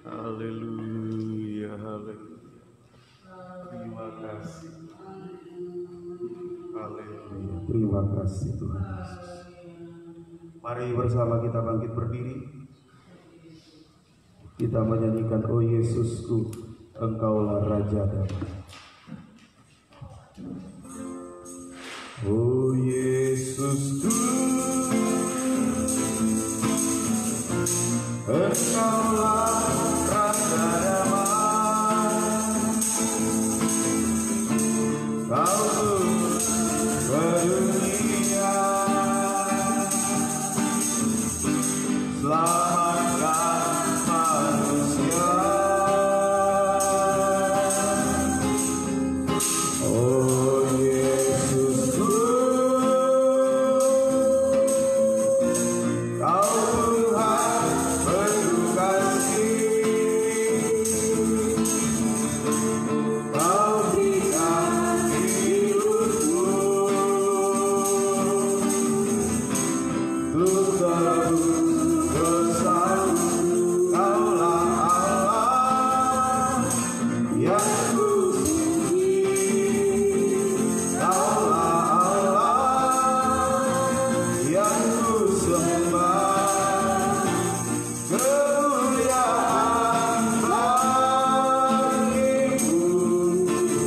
Haleluya, haleluya. Terima kasih. Haleluya. Terima kasih Tuhan Yesus. Mari bersama kita bangkit berdiri. Kita menyanyikan "Oh Yesusku, Engkaulah Raja Damai." Oh Yesusku, Engkaulah Raja Damai. Kau turun ke dunia, selamatkan manusia. Oh Yesusku, Kau Tuhan penuh kasih. Kau berikan hidupku untuk tebus dosaku. Kaulah Allah yang kupuji. Kaulah Allah yang kusembah. Kemuliaan bagimu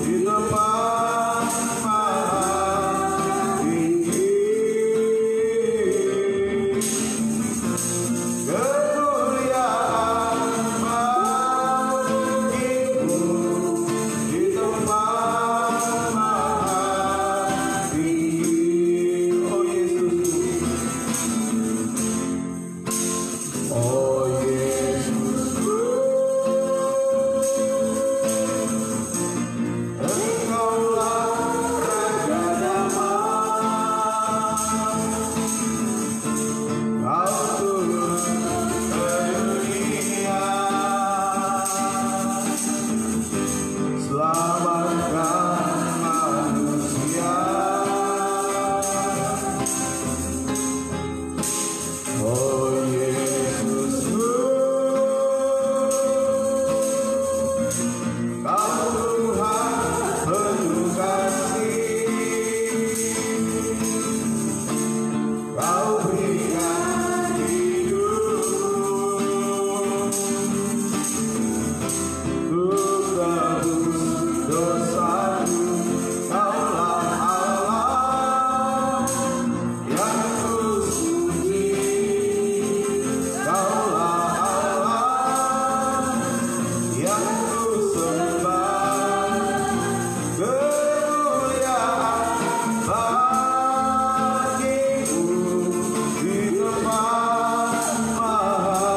di tempat maha tinggi. Kemuliaan bagimu di tempat maha tinggi. Oh Yesus, oh Yesusku, Engkaulah Raja Damai. Kau turun ke dunia, selamatkan manusia. Oh Yesusku, Kau Tuhan penuh kasih. Kau berikan hidupku untuk tebus dosaku. Kaulah Allah yang kupuji. Kaulah Allah yang kusembah. Kemuliaan bagimu di tempat maha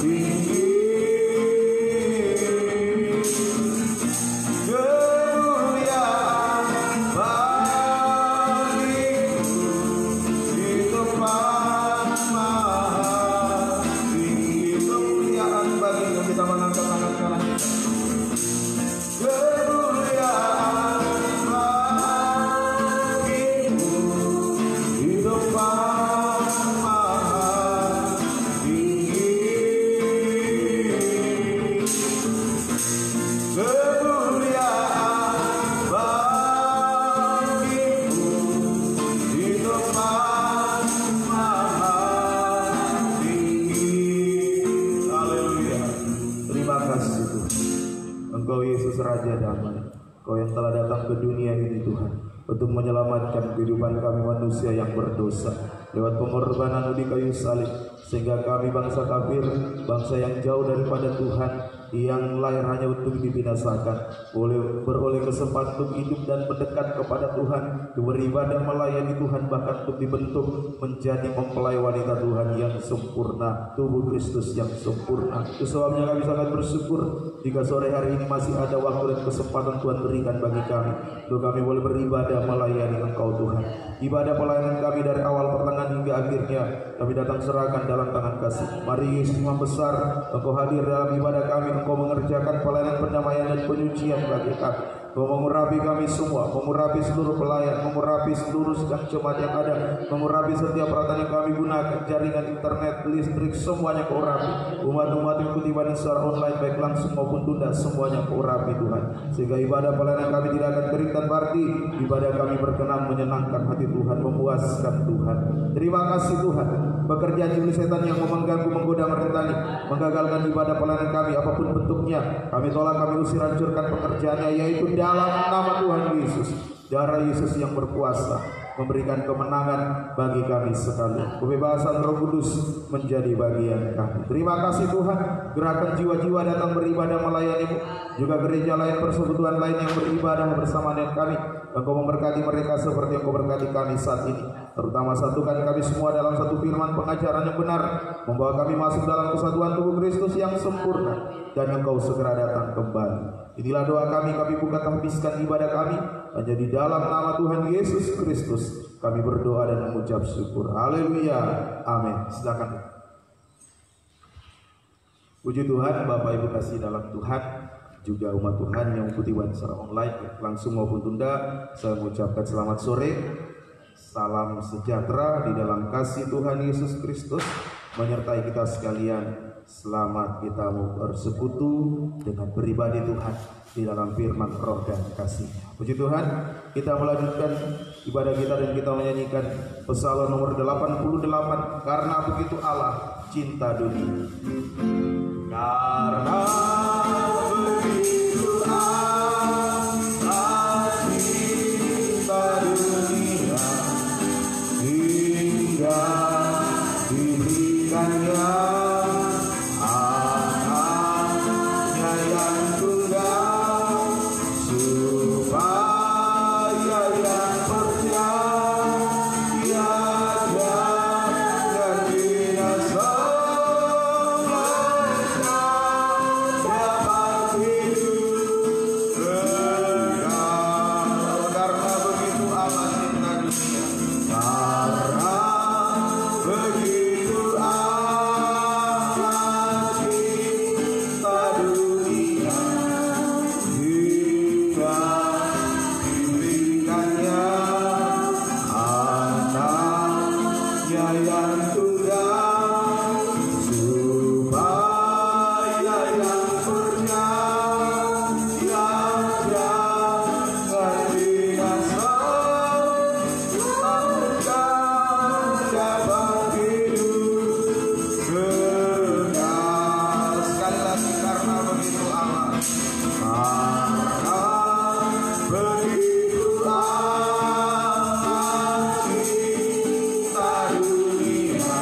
tinggi. Kemuliaan bagimu di tempat maha tinggi. Kemuliaan bagimu, kita mengangkat tangan kanan kita. Kemuliaan bagimu di tempat maha tinggi. Kemuliaan bagimu di tempat maha tinggi. Haleluya. Terima kasih Tuhan. Engkau Yesus Raja Damai. Kau yang telah datang ke dunia ini Tuhan, untuk menyelamatkan kehidupan kami manusia yang berdosa lewat pengorbanan di kayu salib, sehingga kami bangsa kafir, bangsa yang jauh daripada Tuhan, yang lahir hanya untuk dibinasakan, beroleh kesempatan untuk hidup dan mendekat kepada Tuhan, beribadah melayani Tuhan, bahkan untuk dibentuk menjadi mempelai wanita Tuhan yang sempurna, tubuh Kristus yang sempurna. Itu sebabnya kami sangat bersyukur jika sore hari ini masih ada waktu dan kesempatan Tuhan berikan bagi kami, untuk kami boleh beribadah melayani Engkau Tuhan. Ibadah pelayanan kami dari awal pertengahan hingga akhirnya kami datang serahkan dalam tangan kasih. Mari Yesus Imam besar, Engkau hadir dalam ibadah kami, Engkau mengerjakan pelayanan pendamaian dan penyucian bagi kami. Kau mengurapi kami semua, mengurapi seluruh pelayan, mengurapi seluruh jemaat yang ada, mengurapi setiap peralatan yang kami gunakan, jaringan internet, listrik, semuanya Kau urapi. Umat-umat yang ikut ibadah secara online baik langsung maupun tunda, semuanya Kau urapi Tuhan, sehingga ibadah pelayanan kami tidak akan kering dan berarti ibadah kami berkenan menyenangkan hati Tuhan, memuaskan Tuhan. Terima kasih Tuhan. Pekerjaan iblis setan yang mengganggu, menggoda, merentangi, menggagalkan ibadah pelayanan kami apapun bentuknya, kami tolak, kami usir, hancurkan pekerjaannya, yaitu dalam nama Tuhan Yesus. Darah Yesus yang berkuasa memberikan kemenangan bagi kami sekalian. Kebebasan Roh Kudus menjadi bagian kami. Terima kasih Tuhan. Gerakan jiwa-jiwa datang beribadah melayani-Mu, juga gereja lain, persekutuan lain yang beribadah bersama dengan kami. Engkau memberkati mereka seperti yang Kau berkati kami saat ini. Terutama satukan kami semua dalam satu firman pengajaran yang benar, membawa kami masuk dalam kesatuan tubuh Kristus yang sempurna, dan Engkau segera datang kembali. Inilah doa kami bukan habiskan ibadah kami hanya di dalam nama Tuhan Yesus Kristus. Kami berdoa dan mengucap syukur. Haleluya. Amin. Silakan. Puji Tuhan, Bapak Ibu kasih dalam Tuhan, juga umat Tuhan yang mengikuti ibadah secara online langsung maupun tunda, saya mengucapkan selamat sore. Salam sejahtera di dalam kasih Tuhan Yesus Kristus menyertai kita sekalian. Selamat kita mau bersekutu dengan pribadi Tuhan di dalam firman roh dan kasih-Nya. Puji Tuhan, kita melanjutkan ibadah kita dan kita menyanyikan Psalm nomor 88, karena begitu Allah cinta dunia. Karena begitu Allah cinta dunia hingga diberikannya anaknya yang tunggal, supaya yang percaya jangan binasa, dapat hidup kekal. Karena begitu amat cinta dunia, karena begitu amat cinta dunia hingga diberikannya anaknya yang tunggal, supaya yang percaya jangan binasa, dapat hidup kekal. Sekali lagi, karena begitu amat, karena begitu amat cinta dunia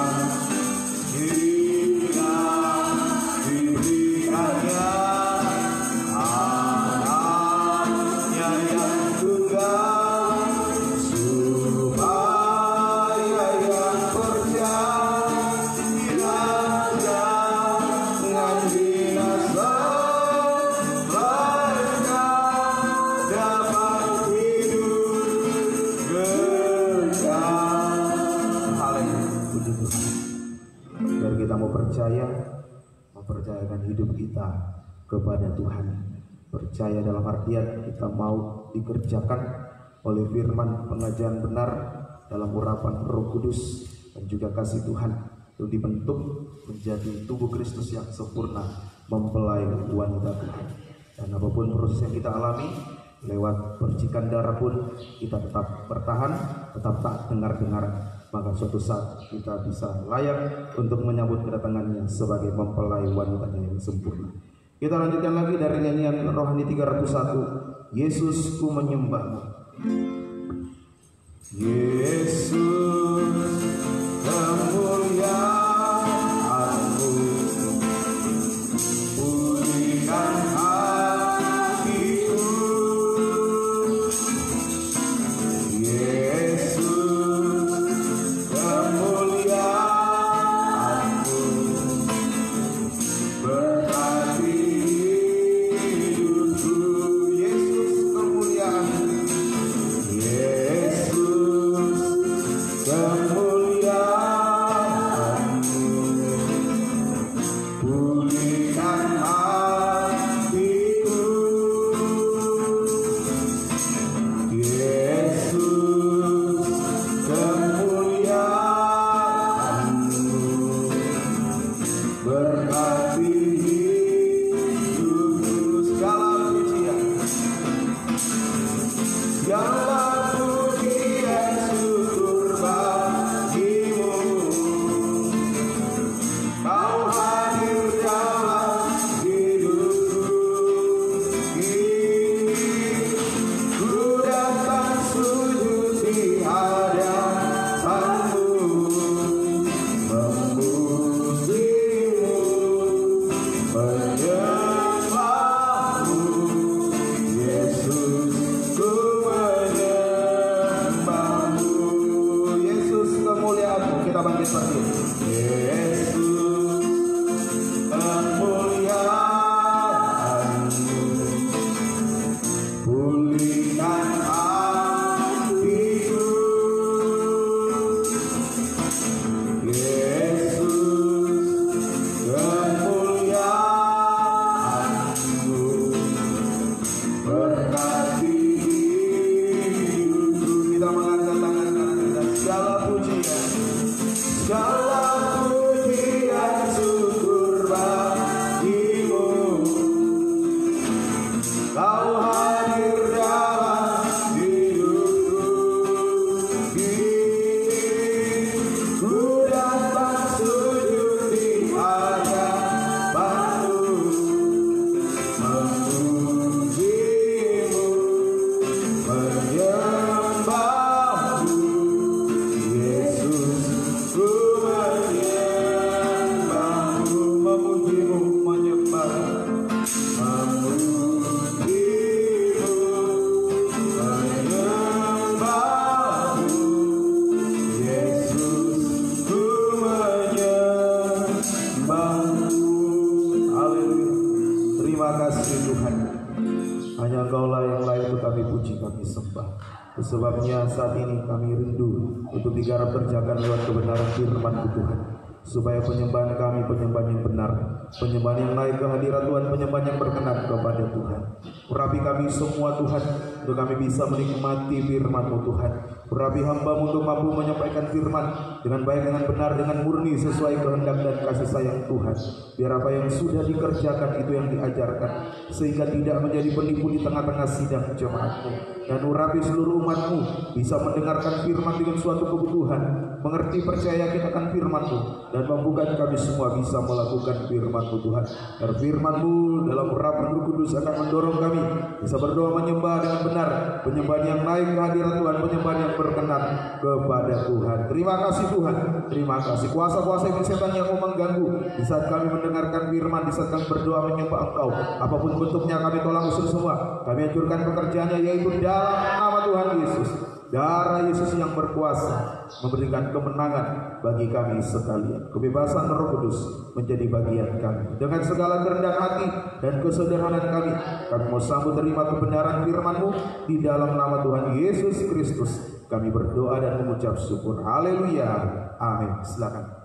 hingga diberikannya anaknya yang tunggal, supaya yang percaya jangan binasa, melainkan dapat hidup kekal. Haleluya. Puji Tuhan. Biar kita mau percaya, mempercayakan hidup kita kepada Tuhan. Percaya dalam artian kita mau dikerjakan oleh firman pengajaran benar dalam urapan Roh Kudus dan juga kasih Tuhan, untuk dibentuk menjadi tubuh Kristus yang sempurna, mempelai wanita Tuhan. Dan apapun proses yang kita alami, lewat percikan darah pun kita tetap bertahan, tetap tak dengar-dengar, maka suatu saat kita bisa layak untuk menyambut kedatangannya sebagai mempelai wanitanya yang sempurna. Kita lanjutkan lagi dari nyanyian rohani 301, Yesus ku menyembahmu. Yesus kemuliaanmu, pulihkan hatiku. Yesus kemuliaanmu, berkati hidupku. Yesus kemuliaanmu, Yesus kemuliaanmu. kasih. Yesus, kemuliaan-Mu pulihkan hatiku. Yesus, kemuliaan-Mu berkati hidupku. Kita mengangkat tangan kanan kita. Segala pujian syukur bagimu. Kau hadir dalam hidupku. Ku datang sujud di hadapan-Mu, memuji-Mu, menyembah-Mu. Yesus, ku menyembah-Mu, memuji-Mu, menyembah-Mu, memuji-Mu, menyembah-Mu. Yesus, ku menyembah-Mu. Haleluya. Terima kasih Tuhan. Hanya Engkau-lah yang layak untuk kami puji, kami sembah. Sebabnya saat ini kami rindu untuk digarap kerjakan lewat kebenaran firman-Mu Tuhan, supaya penyembahan kami penyembahan yang benar, penyembahan yang naik ke hadirat Tuhan, penyembahan yang berkenan kepada Tuhan. Urapi kami semua Tuhan, untuk kami bisa menikmati firman-Mu Tuhan. Urapi hamba-Mu untuk mampu menyampaikan firman dengan baik, dengan benar, dengan murni, sesuai kehendak dan kasih sayang Tuhan. Biar apa yang sudah dikerjakan itu yang diajarkan, sehingga tidak menjadi penipu di tengah-tengah sidang jemaat-Mu. Dan urapi seluruh umat-Mu bisa mendengarkan firman dengan suatu kebutuhan, mengerti, percaya akan firman-Mu, dan membuka kami semua bisa melakukan firman-Mu Tuhan. Dan firman-Mu dalam urapan Roh Kudus akan mendorong kami bisa berdoa menyembah dengan benar, penyembahan yang naik ke hadirat Tuhan, penyembahan yang berkenan kepada Tuhan. Terima kasih Tuhan, terima kasih. Kuasa-kuasa yang setan yang mau mengganggu di saat kami mendengarkan firman, di saat kami berdoa menyembah Engkau, apapun bentuknya kami tolak usir semua. Kami hancurkan pekerjaannya, yaitu dalam nama Tuhan Yesus. Darah Yesus yang berkuasa memberikan kemenangan bagi kami sekalian. Kebebasan Roh Kudus menjadi bagian kami. Dengan segala kerendahan hati dan kesederhanaan kami mau sambut terima kebenaran firman-Mu di dalam nama Tuhan Yesus Kristus. Kami berdoa dan mengucap syukur. Haleluya. Amin. Silakan.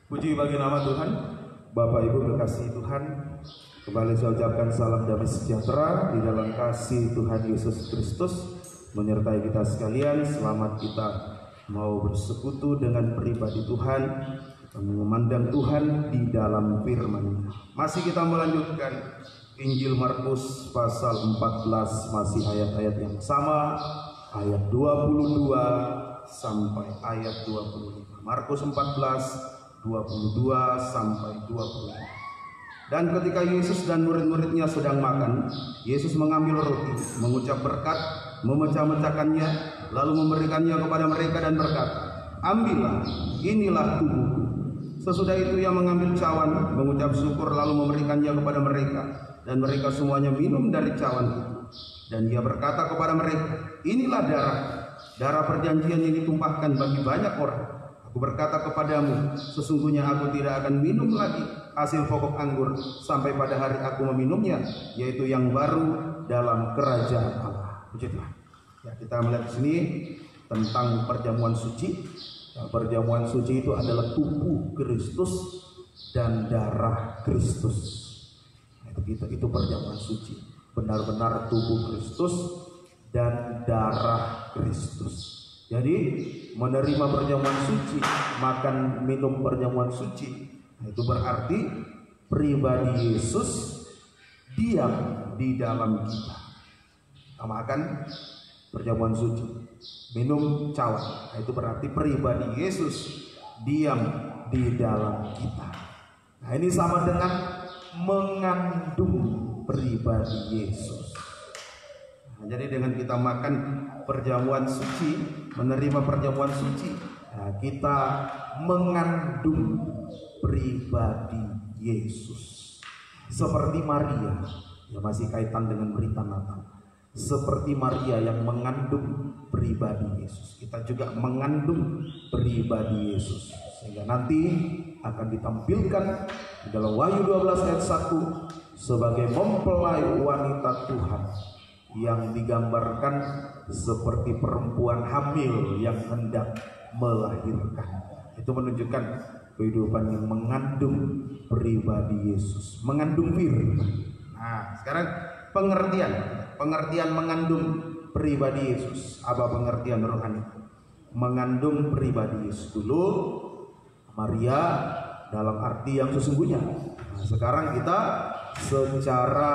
Puji bagi nama Tuhan. Bapak Ibu kekasih Tuhan, kembali saya ucapkan salam damai sejahtera di dalam kasih Tuhan Yesus Kristus menyertai kita sekalian. Selamat kita mau bersekutu dengan pribadi Tuhan, memandang Tuhan di dalam firman-Nya. Masih kita melanjutkan Injil Markus pasal 14, masih ayat-ayat yang sama, ayat 22 sampai ayat 25. Markus 14 22 sampai 25. Dan ketika Yesus dan murid-muridnya sedang makan, Yesus mengambil roti, mengucap berkat, memecah-mecahkannya, lalu memberikannya kepada mereka dan berkata, "Ambillah, inilah tubuhku." Sesudah itu ia mengambil cawan, mengucap syukur, lalu memberikannya kepada mereka, dan mereka semuanya minum dari cawan itu. Dan ia berkata kepada mereka, "Inilah darah perjanjian yang ditumpahkan bagi banyak orang. Aku berkata kepadamu, sesungguhnya aku tidak akan minum lagi hasil pokok anggur sampai pada hari aku meminumnya, yaitu yang baru dalam kerajaan Allah." Puji Tuhan. Ya, kita melihat di sini tentang perjamuan suci. Perjamuan suci itu adalah tubuh Kristus dan darah Kristus. Itu perjamuan suci. Benar-benar tubuh Kristus dan darah Kristus. Jadi menerima perjamuan suci, makan minum perjamuan suci, itu berarti pribadi Yesus diam di dalam kita. Kita makan perjamuan suci, minum cawan, itu berarti pribadi Yesus diam di dalam kita. Nah, ini sama dengan mengandung pribadi Yesus. Nah, jadi dengan kita makan perjamuan suci, menerima perjamuan suci, nah, kita mengandung pribadi Yesus. Seperti Maria, ya masih kaitan dengan berita Natal. Seperti Maria yang mengandung pribadi Yesus, kita juga mengandung pribadi Yesus. Sehingga nanti akan ditampilkan di dalam Wahyu 12 ayat 1 sebagai mempelai wanita Tuhan yang digambarkan seperti perempuan hamil yang hendak melahirkan. Itu menunjukkan kehidupan yang mengandung pribadi Yesus, mengandung firman. Nah, sekarang pengertian mengandung pribadi Yesus. Apa pengertian rohani? Mengandung pribadi Yesus. Dulu Maria dalam arti yang sesungguhnya. Nah, sekarang kita secara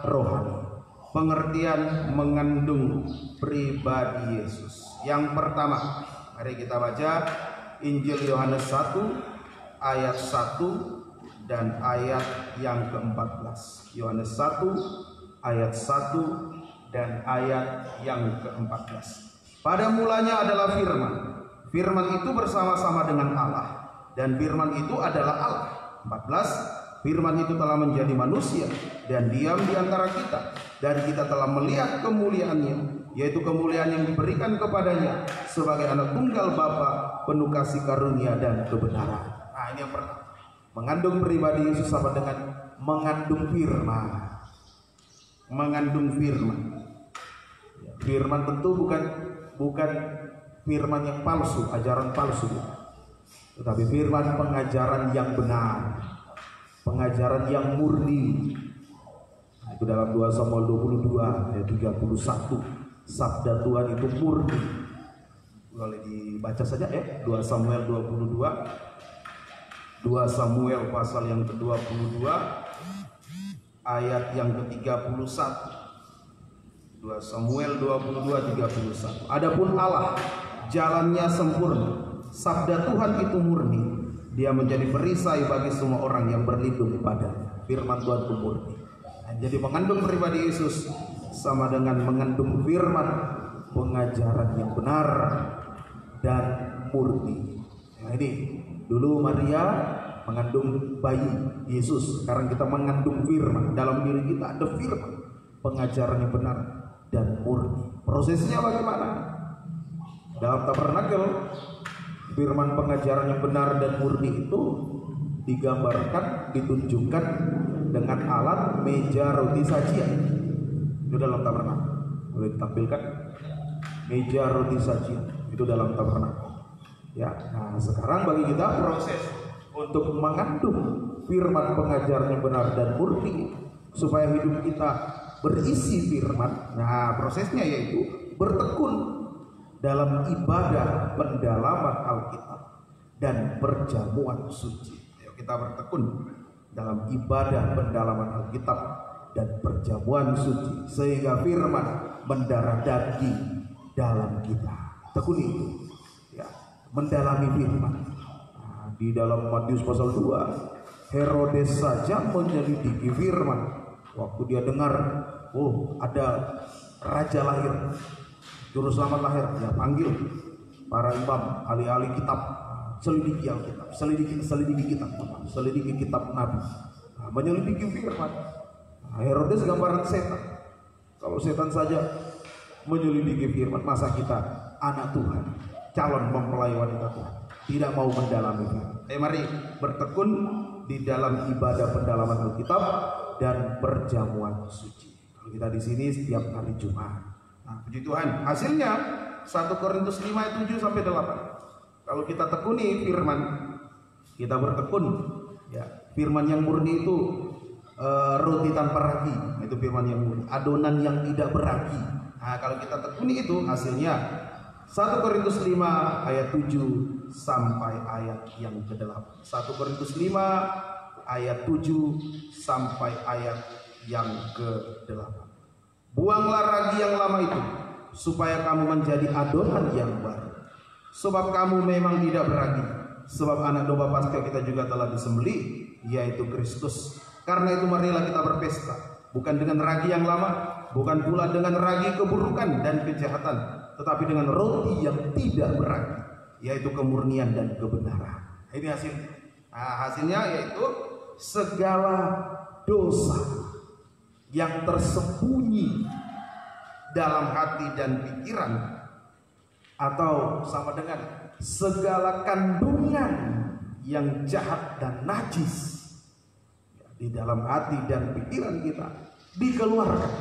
rohani. Pengertian mengandung pribadi Yesus. Yang pertama, mari kita baca Injil Yohanes 1 ayat 1 dan ayat yang ke-14. Yohanes 1 ayat 1 dan ayat yang ke-14. Pada mulanya adalah firman. Firman itu bersama-sama dengan Allah, dan firman itu adalah Allah. 14. Firman itu telah menjadi manusia dan diam di antara kita, dan kita telah melihat kemuliaannya, yaitu kemuliaan yang diberikan kepadanya sebagai anak tunggal Bapa, penuh kasih karunia dan kebenaran. Nah, ini yang pertama. Mengandung pribadi Yesus sama dengan mengandung firman. Mengandung firman. Firman tentu bukan firman yang palsu, ajaran palsu, tetapi firman pengajaran yang benar, pengajaran yang murni. Nah, itu dalam 2 Samuel 22 ayat 31. Sabda Tuhan itu murni. Boleh dibaca saja ya, 2 Samuel 22. 2 Samuel pasal yang ke-22 ayat yang ke-31. 2 Samuel 22:31. Adapun Allah jalannya sempurna, sabda Tuhan itu murni, dia menjadi perisai bagi semua orang yang berlindung padanya. Firman Tuhan itu murni. Nah, jadi mengandung pribadi Yesus sama dengan mengandung firman, pengajaran yang benar dan murni. Nah, ini dulu Maria mengandung bayi Yesus, sekarang kita mengandung firman. Dalam diri kita ada firman, pengajaran yang benar dan murni. Prosesnya bagaimana? Dalam tabernakel, firman pengajaran yang benar dan murni itu digambarkan, ditunjukkan dengan alat meja roti sajian. Itu dalam tabernakel. Boleh ditampilkan meja roti sajian itu dalam tabernakel. Ya, nah sekarang bagi kita proses untuk mengandung firman pengajaran yang benar dan murni supaya hidup kita berisi firman. Nah, prosesnya yaitu bertekun dalam ibadah pendalaman Alkitab dan perjamuan suci. Ayo kita bertekun dalam ibadah pendalaman Alkitab dan perjamuan suci sehingga firman mendarah daging dalam kita. Tekuni itu, ya, mendalami firman. Nah, di dalam Matius pasal 2, Herodes saja menyelidiki firman. Waktu dia dengar, oh ada raja lahir, juru selamat lahir, ya panggil para imam, ahli-ahli kitab, selidiki Alkitab, selidiki kitab Nabi, nah, menyelidiki firman. Nah, Herodes gambaran setan. Kalau setan saja menyelidiki firman, masa kita anak Tuhan, calon mempelai wanita Tuhan, tidak mau mendalami firman. Mari bertekun di dalam ibadah pendalaman Alkitab dan perjamuan suci. Kalau kita di sini setiap hari Jumat. Nah, puji Tuhan, hasilnya 1 Korintus 5 ayat 7 sampai 8. Kalau kita tekuni firman, kita bertekun, ya, firman yang murni itu roti tanpa ragi, itu firman yang murni, adonan yang tidak beragi. Nah, kalau kita tekuni itu hasilnya 1 Korintus 5 ayat 7 sampai ayat yang ke-8. 1 Korintus 5 ayat 7 sampai ayat yang ke-8. Buanglah ragi yang lama itu, supaya kamu menjadi adonan yang baru. Sebab kamu memang tidak beragi, sebab anak domba Paskah kita juga telah disembelih, yaitu Kristus. Karena itu marilah kita berpesta, bukan dengan ragi yang lama, bukan pula dengan ragi keburukan dan kejahatan, tetapi dengan roti yang tidak beragi, yaitu kemurnian dan kebenaran. Ini hasil Nah, hasilnya yaitu segala dosa yang tersembunyi dalam hati dan pikiran, atau sama dengan segala kandungan yang jahat dan najis di dalam hati dan pikiran kita dikeluarkan.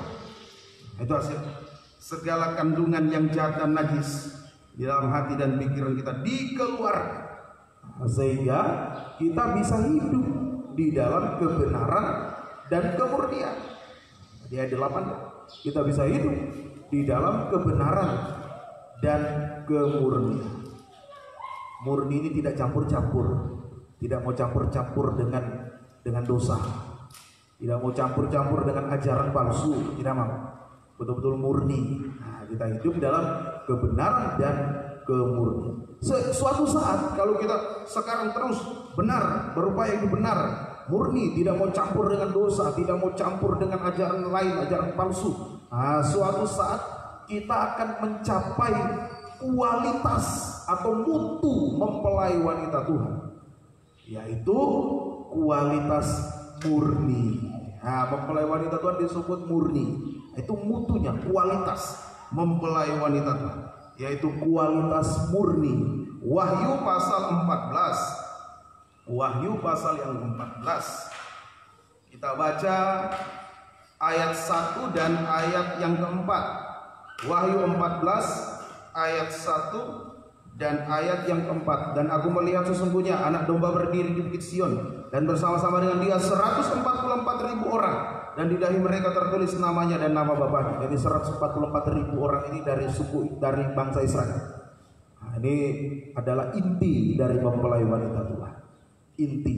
Itu hasil. Segala kandungan yang jahat dan najis di dalam hati dan pikiran kita dikeluarkan, sehingga kita bisa hidup di dalam kebenaran dan kemurnian. Di ayat 8, kita bisa hidup di dalam kebenaran dan kemurnian. Murni ini tidak campur-campur, tidak mau campur-campur dengan dosa, tidak mau campur-campur dengan ajaran palsu, tidak mau. Betul-betul murni. Nah, kita hidup dalam kebenaran dan kemurnian. Suatu saat kalau kita sekarang terus benar, berupaya hidup benar, murni, tidak mau campur dengan dosa, tidak mau campur dengan ajaran lain, ajaran palsu. Nah, suatu saat kita akan mencapai kualitas atau mutu mempelai wanita Tuhan, yaitu kualitas murni. Nah, mempelai wanita Tuhan disebut murni. Itu mutunya, kualitas mempelai wanita Tuhan, yaitu kualitas murni. Wahyu pasal 14. Wahyu pasal yang 14. Kita baca ayat 1 dan ayat yang keempat. Wahyu 14 ayat 1 dan ayat yang keempat. Dan aku melihat sesungguhnya anak domba berdiri di Bukit Sion, dan bersama-sama dengan dia 144.000 orang, dan di dahi mereka tertulis namanya dan nama Bapaknya. Jadi 144.000 orang ini dari suku, dari bangsa Israel. Nah, ini adalah inti dari mempelai wanita Tuhan. Inti,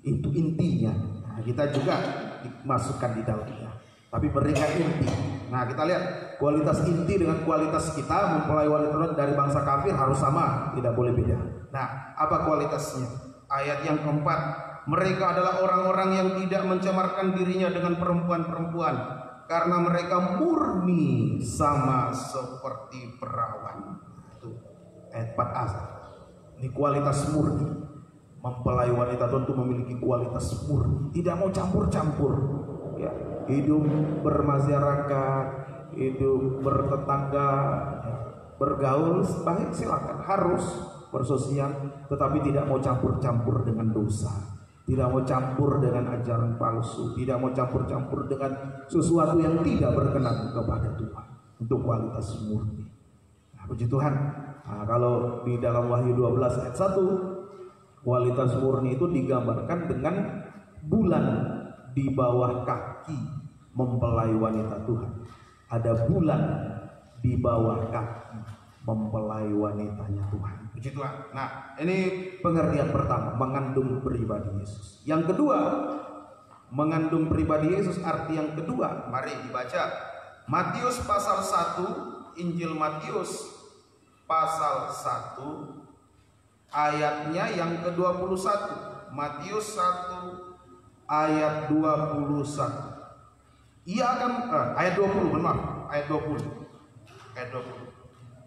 itu intinya. Nah, kita juga dimasukkan di dalamnya, tapi mereka inti. Nah, kita lihat kualitas inti dengan kualitas kita mempelai wanita Tuhan dari bangsa kafir harus sama, tidak boleh beda. Nah, apa kualitasnya? Ayat yang keempat, mereka adalah orang-orang yang tidak mencemarkan dirinya dengan perempuan-perempuan, karena mereka murni sama seperti perawan. Itu ayat 4a. Ini kualitas murni. Mempelai wanita Tuhan itu memiliki kualitas murni, tidak mau campur-campur. Ya, hidup bermasyarakat, hidup bertetangga, ya, bergaul baik silakan, harus bersosial, tetapi tidak mau campur-campur dengan dosa, tidak mau campur dengan ajaran palsu, tidak mau campur-campur dengan sesuatu yang tidak berkenan kepada Tuhan. Untuk kualitas murni. Nah, puji Tuhan. Nah, kalau di dalam Wahyu 12 ayat 1, kualitas murni itu digambarkan dengan bulan di bawah kaki mempelai wanita Tuhan. Ada bulan di bawah kaki mempelai wanitanya Tuhan. Puji Tuhan. Nah, ini pengertian pertama, mengandung pribadi Yesus. Yang kedua, mengandung pribadi Yesus, arti yang kedua, mari dibaca Matius pasal 1, Injil Matius pasal 1 ayatnya yang ke-21. Matius 1 ayat 21. Ia akan ayat 20, maaf, ayat 20. Ayat 20.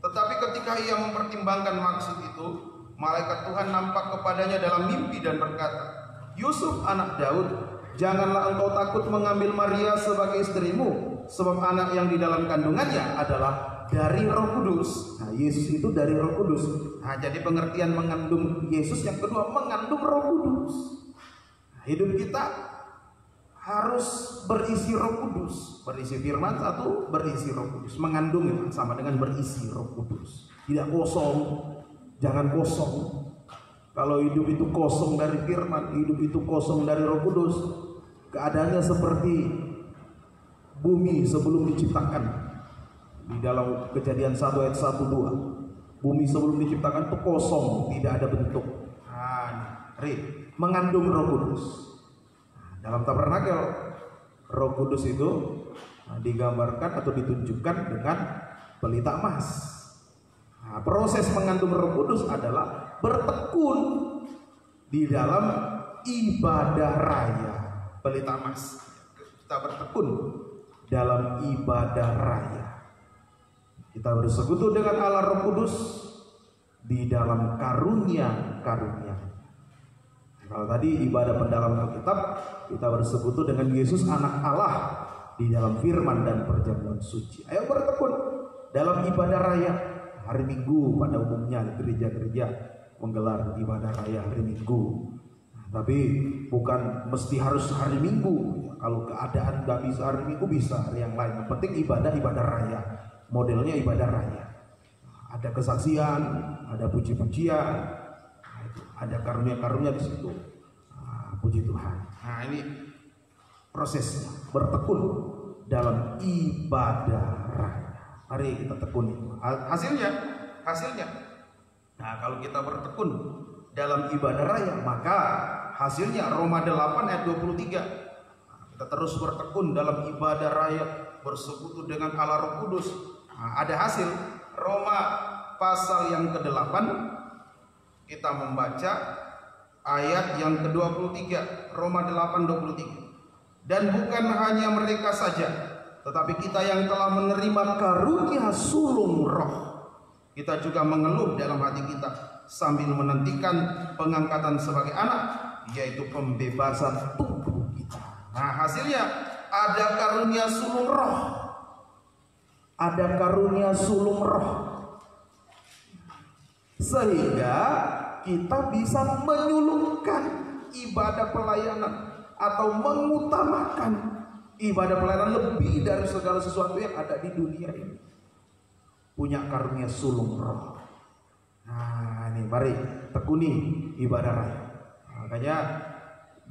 Tetapi ketika ia mempertimbangkan maksud itu, malaikat Tuhan nampak kepadanya dalam mimpi dan berkata, Yusuf anak Daud, janganlah engkau takut mengambil Maria sebagai istrimu, sebab anak yang di dalam kandungannya adalah dari Roh Kudus. Nah, Yesus itu dari Roh Kudus. Nah, jadi pengertian mengandung Yesus yang kedua, mengandung Roh Kudus. Nah, hidup kita harus berisi Roh Kudus, berisi firman satu, berisi Roh Kudus. Mengandung itu sama dengan berisi Roh Kudus. Tidak kosong, jangan kosong. Kalau hidup itu kosong dari firman, hidup itu kosong dari Roh Kudus, keadaannya seperti bumi sebelum diciptakan. Di dalam Kejadian 1 ayat 1-2, bumi sebelum diciptakan itu kosong, tidak ada bentuk. Nah, mengandung Roh Kudus. Dalam tabernakel, Roh Kudus itu digambarkan atau ditunjukkan dengan pelita emas. Nah, proses mengandung Roh Kudus adalah bertekun di dalam ibadah raya pelita emas. Kita bertekun dalam ibadah raya. Kita bersekutu dengan Allah Roh Kudus di dalam karunia-karunia. Kalau tadi ibadah pendalaman Alkitab, kita bersekutu dengan Yesus anak Allah di dalam firman dan perjamuan suci. Ayo bertekun dalam ibadah raya. Hari Minggu pada umumnya gereja-gereja menggelar ibadah raya hari Minggu. Tapi bukan mesti harus hari Minggu. Kalau keadaan nggak bisa hari Minggu, bisa hari yang lain. Yang penting ibadah raya. Modelnya ibadah raya. Ada kesaksian, ada puji-pujian, ada karunia-karunia di situ. Puji Tuhan. Nah, ini prosesnya bertekun dalam ibadah raya. Mari kita tekuni. Hasilnya. Nah, kalau kita bertekun dalam ibadah raya, maka hasilnya Roma 8 ayat 23. Kita terus bertekun dalam ibadah raya, bersekutu dengan Allah Roh Kudus. Nah, ada hasil. Roma pasal yang ke-8, kita membaca ayat yang ke-23. Roma 8:23. Dan bukan hanya mereka saja, tetapi kita yang telah menerima karunia sulung roh, kita juga mengeluh dalam hati kita sambil menantikan pengangkatan sebagai anak, yaitu pembebasan tubuh kita. Nah, hasilnya ada karunia sulung roh. Ada karunia sulung roh. Sehingga kita bisa menyulungkan ibadah pelayanan atau mengutamakan ibadah pelayanan lebih dari segala sesuatu yang ada di dunia ini. Punya karunia sulung roh. Nah, ini mari tekuni ibadah raya. Makanya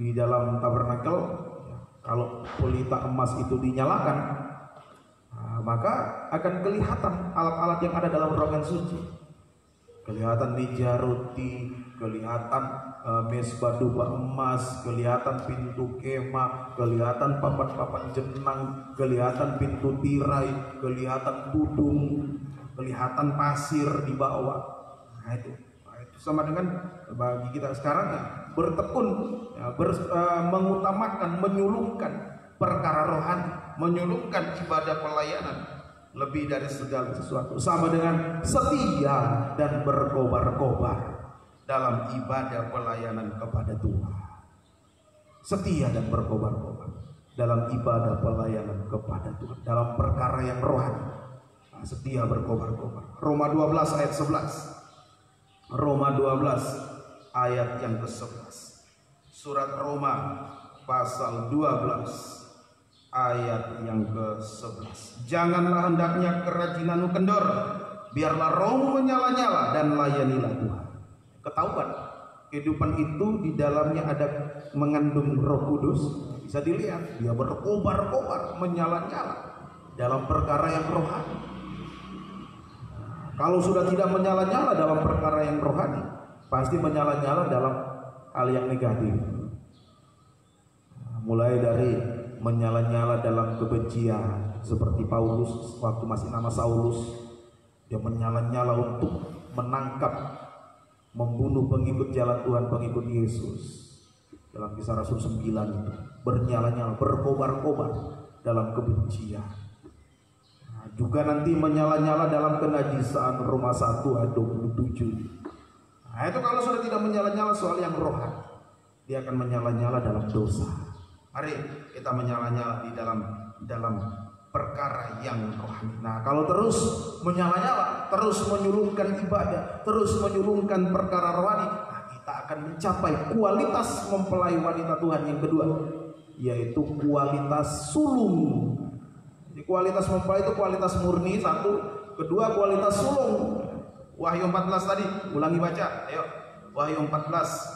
di dalam tabernakel, kalau pelita emas itu dinyalakan, maka akan kelihatan alat-alat yang ada dalam ruangan suci. Kelihatan meja roti, kelihatan mesbah dupa emas, kelihatan pintu kemah, kelihatan papan-papan jenang, kelihatan pintu tirai, kelihatan tudung, kelihatan pasir di bawah. Nah, itu sama dengan bagi kita sekarang ya, bertekun, ya, mengutamakan, menyulungkan perkara rohani, menyulungkan ibadah pelayanan lebih dari segala sesuatu, sama dengan setia dan berkobar-kobar dalam ibadah pelayanan kepada Tuhan. Setia dan berkobar-kobar dalam ibadah pelayanan kepada Tuhan, dalam perkara yang rohani. Setia berkobar-kobar. Roma 12 ayat 11. Roma 12 ayat yang ke-11. Surat Roma pasal 12 ayat yang ke-11. Janganlah hendaknya kerajinanmu kendor, biarlah rohmu menyala-nyala dan layanilah Tuhan. Ketahuan kehidupan itu di dalamnya ada mengandung Roh Kudus. Bisa dilihat dia berkobar-kobar, menyala-nyala dalam perkara yang rohani. Kalau sudah tidak menyala-nyala dalam perkara yang rohani, pasti menyala-nyala dalam hal yang negatif. Mulai dari menyala-nyala dalam kebencian, seperti Paulus waktu masih nama Saulus, dia menyala-nyala untuk menangkap, membunuh pengikut jalan Tuhan, pengikut Yesus. Dalam Kisah Rasul 9 itu bernyala-nyala, berkobar-kobar dalam kebencian. Nah, juga nanti menyala-nyala dalam kenajisan, Roma 1 ayat 27. Nah, itu kalau sudah tidak menyala-nyala soal yang rohani, dia akan menyala-nyala dalam dosa. Mari kita menyala-nyala di dalam perkara yang rohani. Nah, kalau terus menyala-nyala, terus menyulungkan ibadah, terus menyulungkan perkara rohani, nah, kita akan mencapai kualitas mempelai wanita Tuhan yang kedua, yaitu kualitas sulung. Jadi kualitas mempelai itu kualitas murni satu, kedua kualitas sulung. Wahyu 14 tadi, ulangi baca, ayo. Wahyu 14.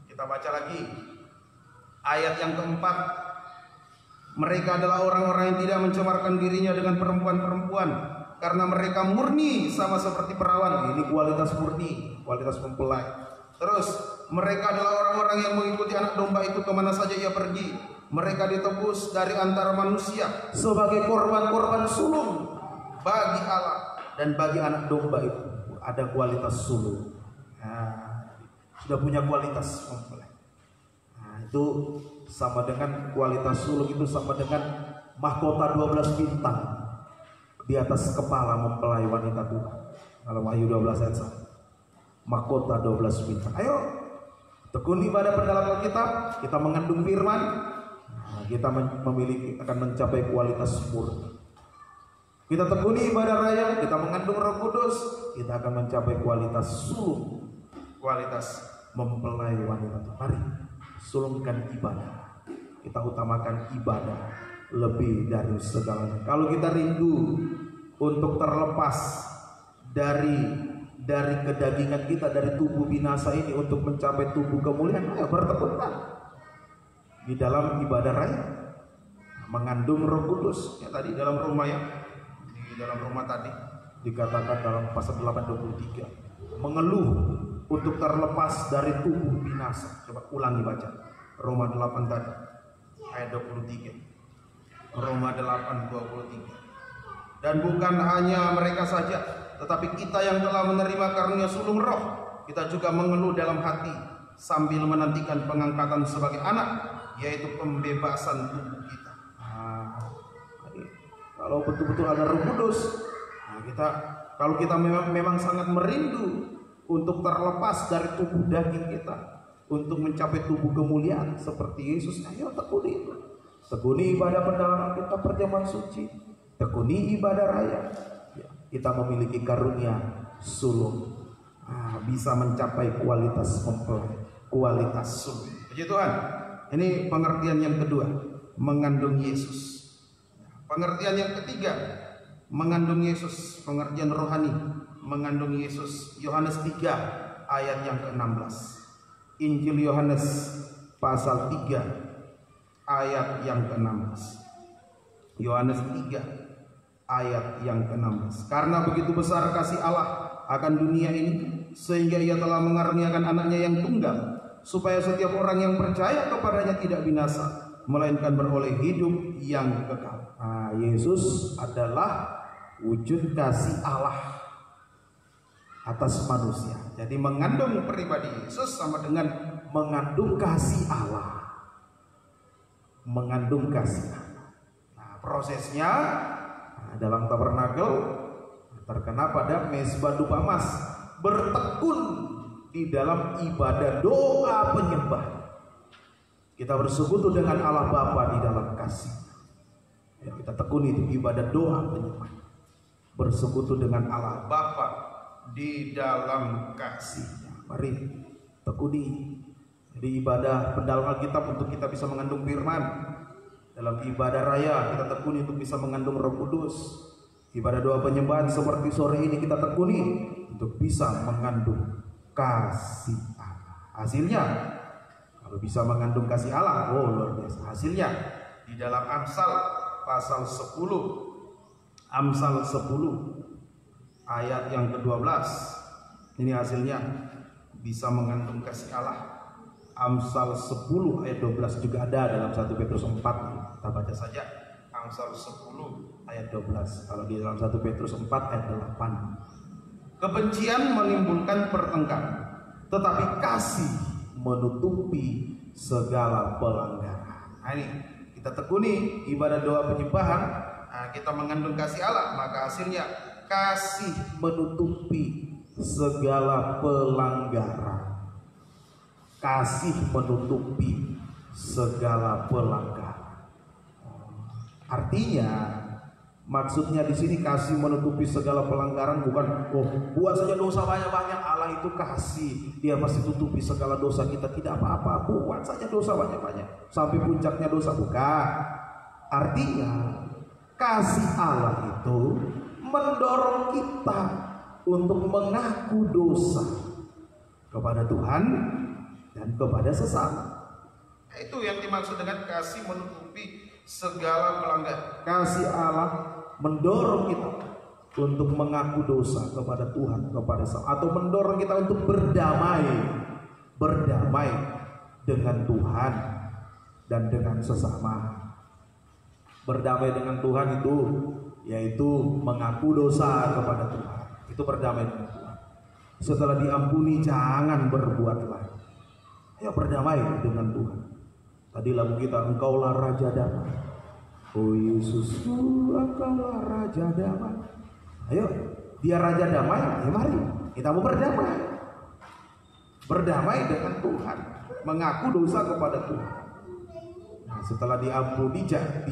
Kita baca lagi. Ayat yang keempat, mereka adalah orang-orang yang tidak mencemarkan dirinya dengan perempuan-perempuan, karena mereka murni sama seperti perawan. Ini kualitas murni, kualitas mempelai. Terus mereka adalah orang-orang yang mengikuti anak domba itu kemana saja ia pergi. Mereka ditebus dari antara manusia sebagai korban-korban sulung bagi Allah dan bagi anak domba itu. Ada kualitas sulung. Nah, sudah punya kualitas mempelai. Itu sama dengan kualitas sulung, itu sama dengan mahkota 12 bintang di atas kepala mempelai wanita Tuhan. Kalau Wahyu 12 ayat 1, mahkota 12 bintang. Ayo Tekuni pada pendalaman Alkitab, kita mengandung firman, kita akan mencapai kualitas murni. Kita tekuni ibadah raya, kita mengandung Roh Kudus, kita akan mencapai kualitas sulung, kualitas mempelai wanita. Mari sulungkan ibadah. Kita utamakan ibadah lebih dari segalanya. Kalau kita rindu untuk terlepas dari kedagingan kita, dari tubuh binasa ini, untuk mencapai tubuh kemuliaan, ya bertekunlah di dalam ibadah raya, mengandung Roh Kudus. Ya tadi dalam Roma tadi dikatakan dalam pasal 8:23, mengeluh untuk terlepas dari tubuh binasa. Coba ulangi baca Roma 8 tadi ayat 23. Roma 8:23. Dan bukan hanya mereka saja, tetapi kita yang telah menerima karunia sulung roh, kita juga mengeluh dalam hati sambil menantikan pengangkatan sebagai anak, yaitu pembebasan tubuh kita. Kalau betul-betul ada Roh Kudus, kalau kita memang sangat merindu untuk terlepas dari tubuh daging kita, untuk mencapai tubuh kemuliaan seperti Yesus, ayo tekuni itu. Tekuni ibadah pendalaman kita, perjamuan suci, tekuni ibadah raya. Kita memiliki karunia sulung, bisa mencapai kualitas mempelai, kualitas sulung. Puji Tuhan. Ini pengertian yang kedua, mengandung Yesus. Pengertian yang ketiga, mengandung Yesus, pengertian rohani, mengandung Yesus. Yohanes 3 ayat yang ke-16. Injil Yohanes pasal 3 ayat yang ke-16. Yohanes 3 ayat yang ke-16. Karena begitu besar kasih Allah akan dunia ini, sehingga ia telah mengaruniakan anaknya yang tunggal, supaya setiap orang yang percaya kepadanya tidak binasa, melainkan beroleh hidup yang kekal. Yesus adalah wujud kasih Allah atas manusia. Jadi mengandung pribadi Yesus sama dengan mengandung kasih Allah. Mengandung kasih Allah. Prosesnya dalam tabernakel terkena pada mezbah dupa emas, bertekun di dalam ibadah doa penyembah. Kita bersekutu dengan Allah Bapa di dalam kasih. Ya, kita tekuni itu ibadah doa penyembah, bersekutu dengan Allah Bapa di dalam kasih-Nya. Mari tekuni. Jadi ibadah pendalaman Alkitab untuk kita bisa mengandung firman. Dalam ibadah raya kita tekuni untuk bisa mengandung Roh Kudus. Ibadah doa penyembahan seperti sore ini kita tekuni untuk bisa mengandung kasih Allah. Hasilnya, kalau bisa mengandung kasih Allah, luar biasa. Hasilnya di dalam Amsal pasal 10, Amsal 10 ayat yang ke-12. Ini hasilnya bisa mengandung kasih Allah. Amsal 10 ayat 12 juga ada dalam 1 Petrus 4. Kita baca saja Amsal 10 ayat 12. Kalau di dalam 1 Petrus 4 ayat 8. Kebencian menimbulkan pertengkaran, tetapi kasih menutupi segala pelanggaran. Ini kita tekuni ibadah doa penyembahan, kita mengandung kasih Allah, maka hasilnya kasih menutupi segala pelanggaran. Kasih menutupi segala pelanggaran. Artinya, maksudnya di sini kasih menutupi segala pelanggaran bukan buat saja dosa banyak-banyak, Allah itu kasih, Dia pasti tutupi segala dosa kita. Tidak apa-apa, buat saja dosa banyak-banyak sampai puncaknya dosa, bukan. Artinya kasih Allah itu mendorong kita untuk mengaku dosa kepada Tuhan dan kepada sesama. Itu yang dimaksud dengan kasih menutupi segala pelanggaran. Kasih Allah mendorong kita untuk mengaku dosa kepada Tuhan, kepada sesama, atau mendorong kita untuk berdamai dengan Tuhan dan dengan sesama. Berdamai dengan Tuhan itu yaitu mengaku dosa kepada Tuhan. Itu berdamai dengan Tuhan. Setelah diampuni jangan berbuat lagi. Ayo berdamai dengan Tuhan. Tadi lagu kita, Engkaulah Raja Damai. Oh Yesusku, Engkaulah Raja Damai. Ayo, Dia Raja Damai. Ya mari kita mau berdamai. Berdamai dengan Tuhan. mengaku dosa kepada Tuhan. Nah, setelah diampuni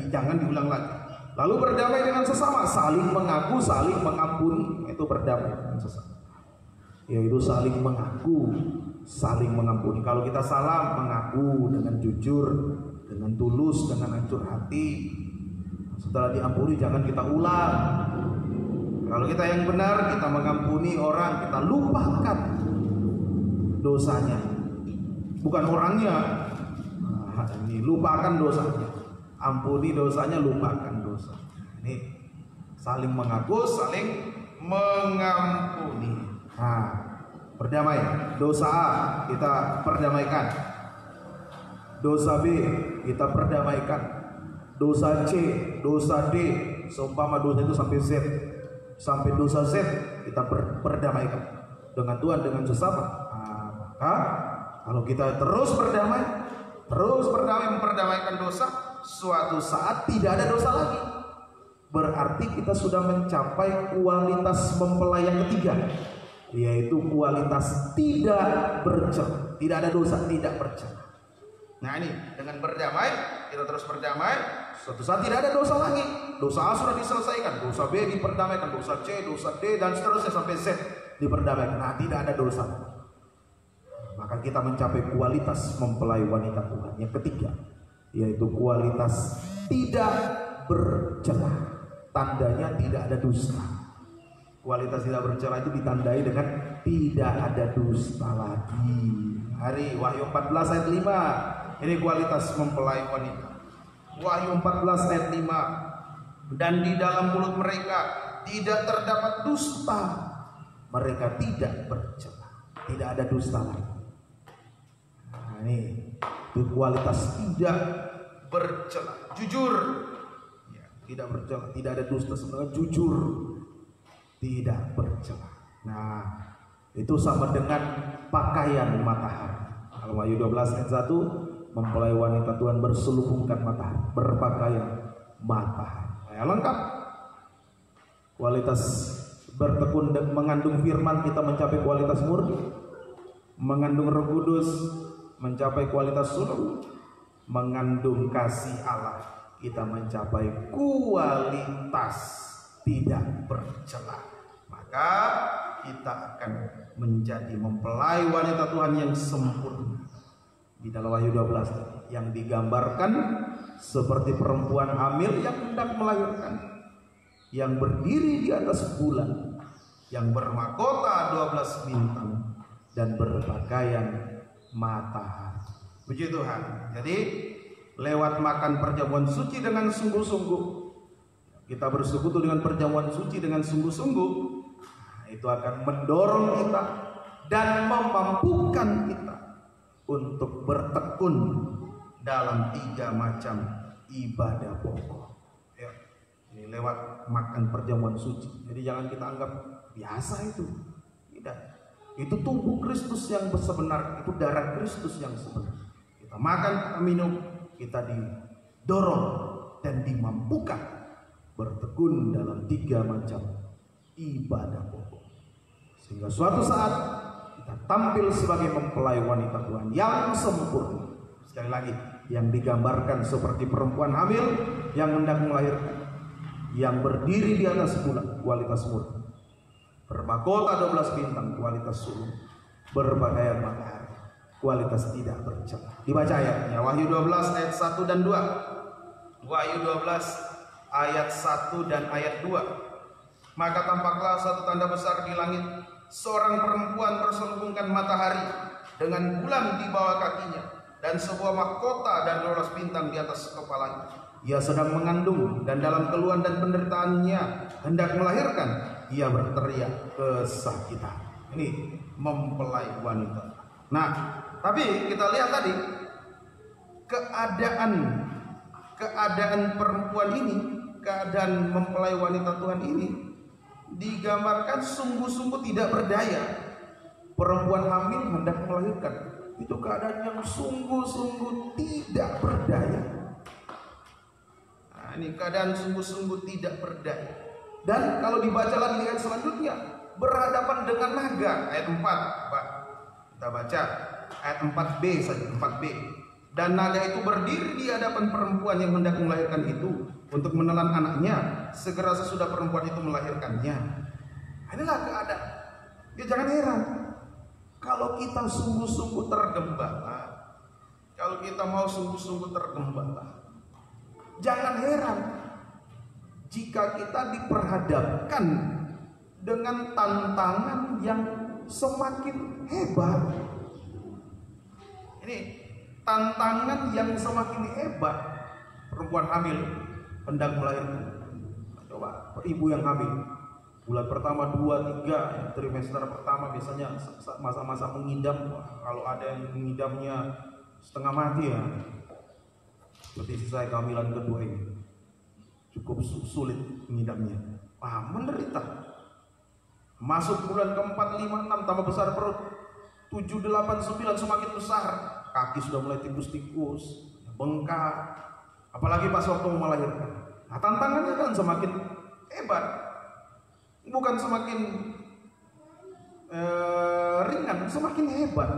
jangan diulang lagi. Lalu berdamai dengan sesama, saling mengaku, saling mengampuni, itu berdamai dengan sesama. Yaitu saling mengaku, saling mengampuni. Kalau kita salah, mengaku dengan jujur, dengan tulus, dengan hancur hati. Setelah diampuni jangan kita ulang. Kalau kita yang benar, kita mengampuni orang, kita lupakan dosanya, bukan orangnya. Nah, ini lupakan dosanya, ampuni dosanya, lupakan dosa. Ini saling mengaku, saling mengampuni. Nah, berdamai. Dosa A kita perdamaikan, dosa B kita perdamaikan, dosa C, dosa D, seumpama dosa itu sampai Z, sampai dosa Z kita perdamaikan dengan Tuhan, dengan sesama. Nah, kalau kita terus berdamai, memperdamaikan dosa, suatu saat tidak ada dosa lagi. Berarti kita sudah mencapai kualitas mempelai yang ketiga, yaitu kualitas tidak bercela. Tidak ada dosa, tidak bercela. Nah, ini dengan berdamai, kita terus berdamai, suatu saat tidak ada dosa lagi. Dosa A sudah diselesaikan, dosa B diperdamaikan, dosa C, dosa D, dan seterusnya sampai Z diperdamaikan. Nah, tidak ada dosa. Maka kita mencapai kualitas mempelai wanita Tuhan yang ketiga, yaitu kualitas tidak bercela. Tandanya tidak ada dusta. Kualitas tidak bercela itu ditandai dengan tidak ada dusta lagi. Hari Wahyu 14 ayat 5. Ini kualitas mempelai wanita. Wahyu 14 ayat 5. Dan di dalam mulut mereka tidak terdapat dusta. Mereka tidak bercela. Tidak ada dusta lagi. Nah, ini itu kualitas tidak bercela. Jujur. Ya, tidak bercela, tidak ada dusta, sebenarnya jujur. Tidak bercela. Nah, itu sama dengan pakaian matahari. Kalau Wahyu 12 ayat 1, mempelai wanita Tuhan berselubungkan matahari, berpakaian matahari. Nah, lengkap. Kualitas bertekun dan mengandung firman, kita mencapai kualitas murni. Mengandung Roh Kudus, mencapai kualitas sulung. Mengandung kasih Allah, kita mencapai kualitas tidak bercela. Maka kita akan menjadi mempelai wanita Tuhan yang sempurna. Di dalam Wahyu 12 yang digambarkan seperti perempuan hamil yang hendak melahirkan, yang berdiri di atas bulan, yang bermahkota 12 bintang dan berpakaian matahari. Puji Tuhan. Jadi lewat makan perjamuan suci dengan sungguh-sungguh, kita bersekutu dengan perjamuan suci dengan sungguh-sungguh, itu akan mendorong kita dan memampukan kita untuk bertekun dalam 3 macam ibadah pokok. Ya, ini lewat makan perjamuan suci. Jadi jangan kita anggap biasa itu. Tidak. Itu tubuh Kristus yang sebenar, itu darah Kristus yang sebenar. Kita makan, kita minum, kita didorong dan dimampukan bertekun dalam 3 macam ibadah pokok, sehingga suatu saat kita tampil sebagai mempelai wanita Tuhan yang sempurna. Sekali lagi, yang digambarkan seperti perempuan hamil yang hendak melahirkan, yang berdiri di atas bulan, kualitas murni, bermahkota 12 bintang, kualitas sulung, berpakaian matahari, kualitas tidak bercela. Dibaca ayatnya, Wahyu 12 ayat 1 dan 2. Wahyu 12 ayat 1 dan ayat 2. Maka tampaklah satu tanda besar di langit, seorang perempuan berselubungkan matahari dengan bulan di bawah kakinya, dan sebuah mahkota dan 12 bintang di atas kepalanya. Ia sedang mengandung, dan dalam keluhan dan penderitaannya hendak melahirkan, ia berteriak kesakitan. Ini mempelai wanita. Nah, tapi kita lihat tadi keadaan perempuan ini, keadaan mempelai wanita Tuhan ini digambarkan sungguh-sungguh tidak berdaya. Perempuan hamil hendak melahirkan, itu keadaan yang sungguh-sungguh tidak berdaya. Nah, ini keadaan sungguh-sungguh tidak berdaya. Dan kalau dibaca lagi ayat selanjutnya, berhadapan dengan naga. Ayat 4, Pak. Kita baca ayat 4b saja, 4b. Dan naga itu berdiri di hadapan perempuan yang hendak melahirkan itu untuk menelan anaknya segera sesudah perempuan itu melahirkannya. Inilah keadaan. Ya jangan heran kalau kita sungguh-sungguh tergembala, kalau kita mau sungguh-sungguh tergembala, jangan heran jika kita diperhadapkan dengan tantangan yang semakin hebat. Ini tantangan yang semakin hebat. Perempuan hamil hendak melahirkan. Coba ibu yang hamil bulan pertama, 2, 3, trimester pertama biasanya masa-masa mengidam. Kalau ada yang mengidamnya setengah mati ya, seperti saya kehamilan kedua ini cukup sulit mengidamnya. Menderita. Masuk bulan keempat, 5, 6 tambah besar perut, 7, 8, 9 semakin besar, kaki sudah mulai tikus-tikus, bengkak, apalagi pas waktu mau melahirkan. Tantangannya kan semakin hebat, bukan semakin ringan, semakin hebat.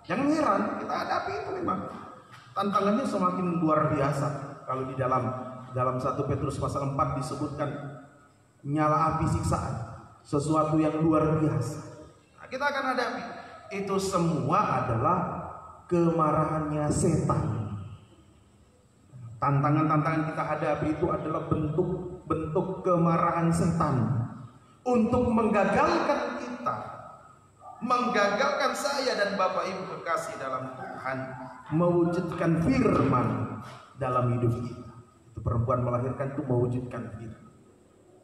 Jangan heran, kita hadapi itu memang tantangannya semakin luar biasa. Kalau di dalam 1 Petrus pasal 4 disebutkan nyala api siksaan, sesuatu yang luar biasa. Kita akan hadapi. Itu semua adalah kemarahannya setan. Tantangan-tantangan kita hadapi itu adalah bentuk kemarahan setan untuk menggagalkan kita, menggagalkan saya dan Bapak Ibu kekasih dalam Tuhan, mewujudkan firman dalam hidup kita. Itu perempuan melahirkan itu mewujudkan firman,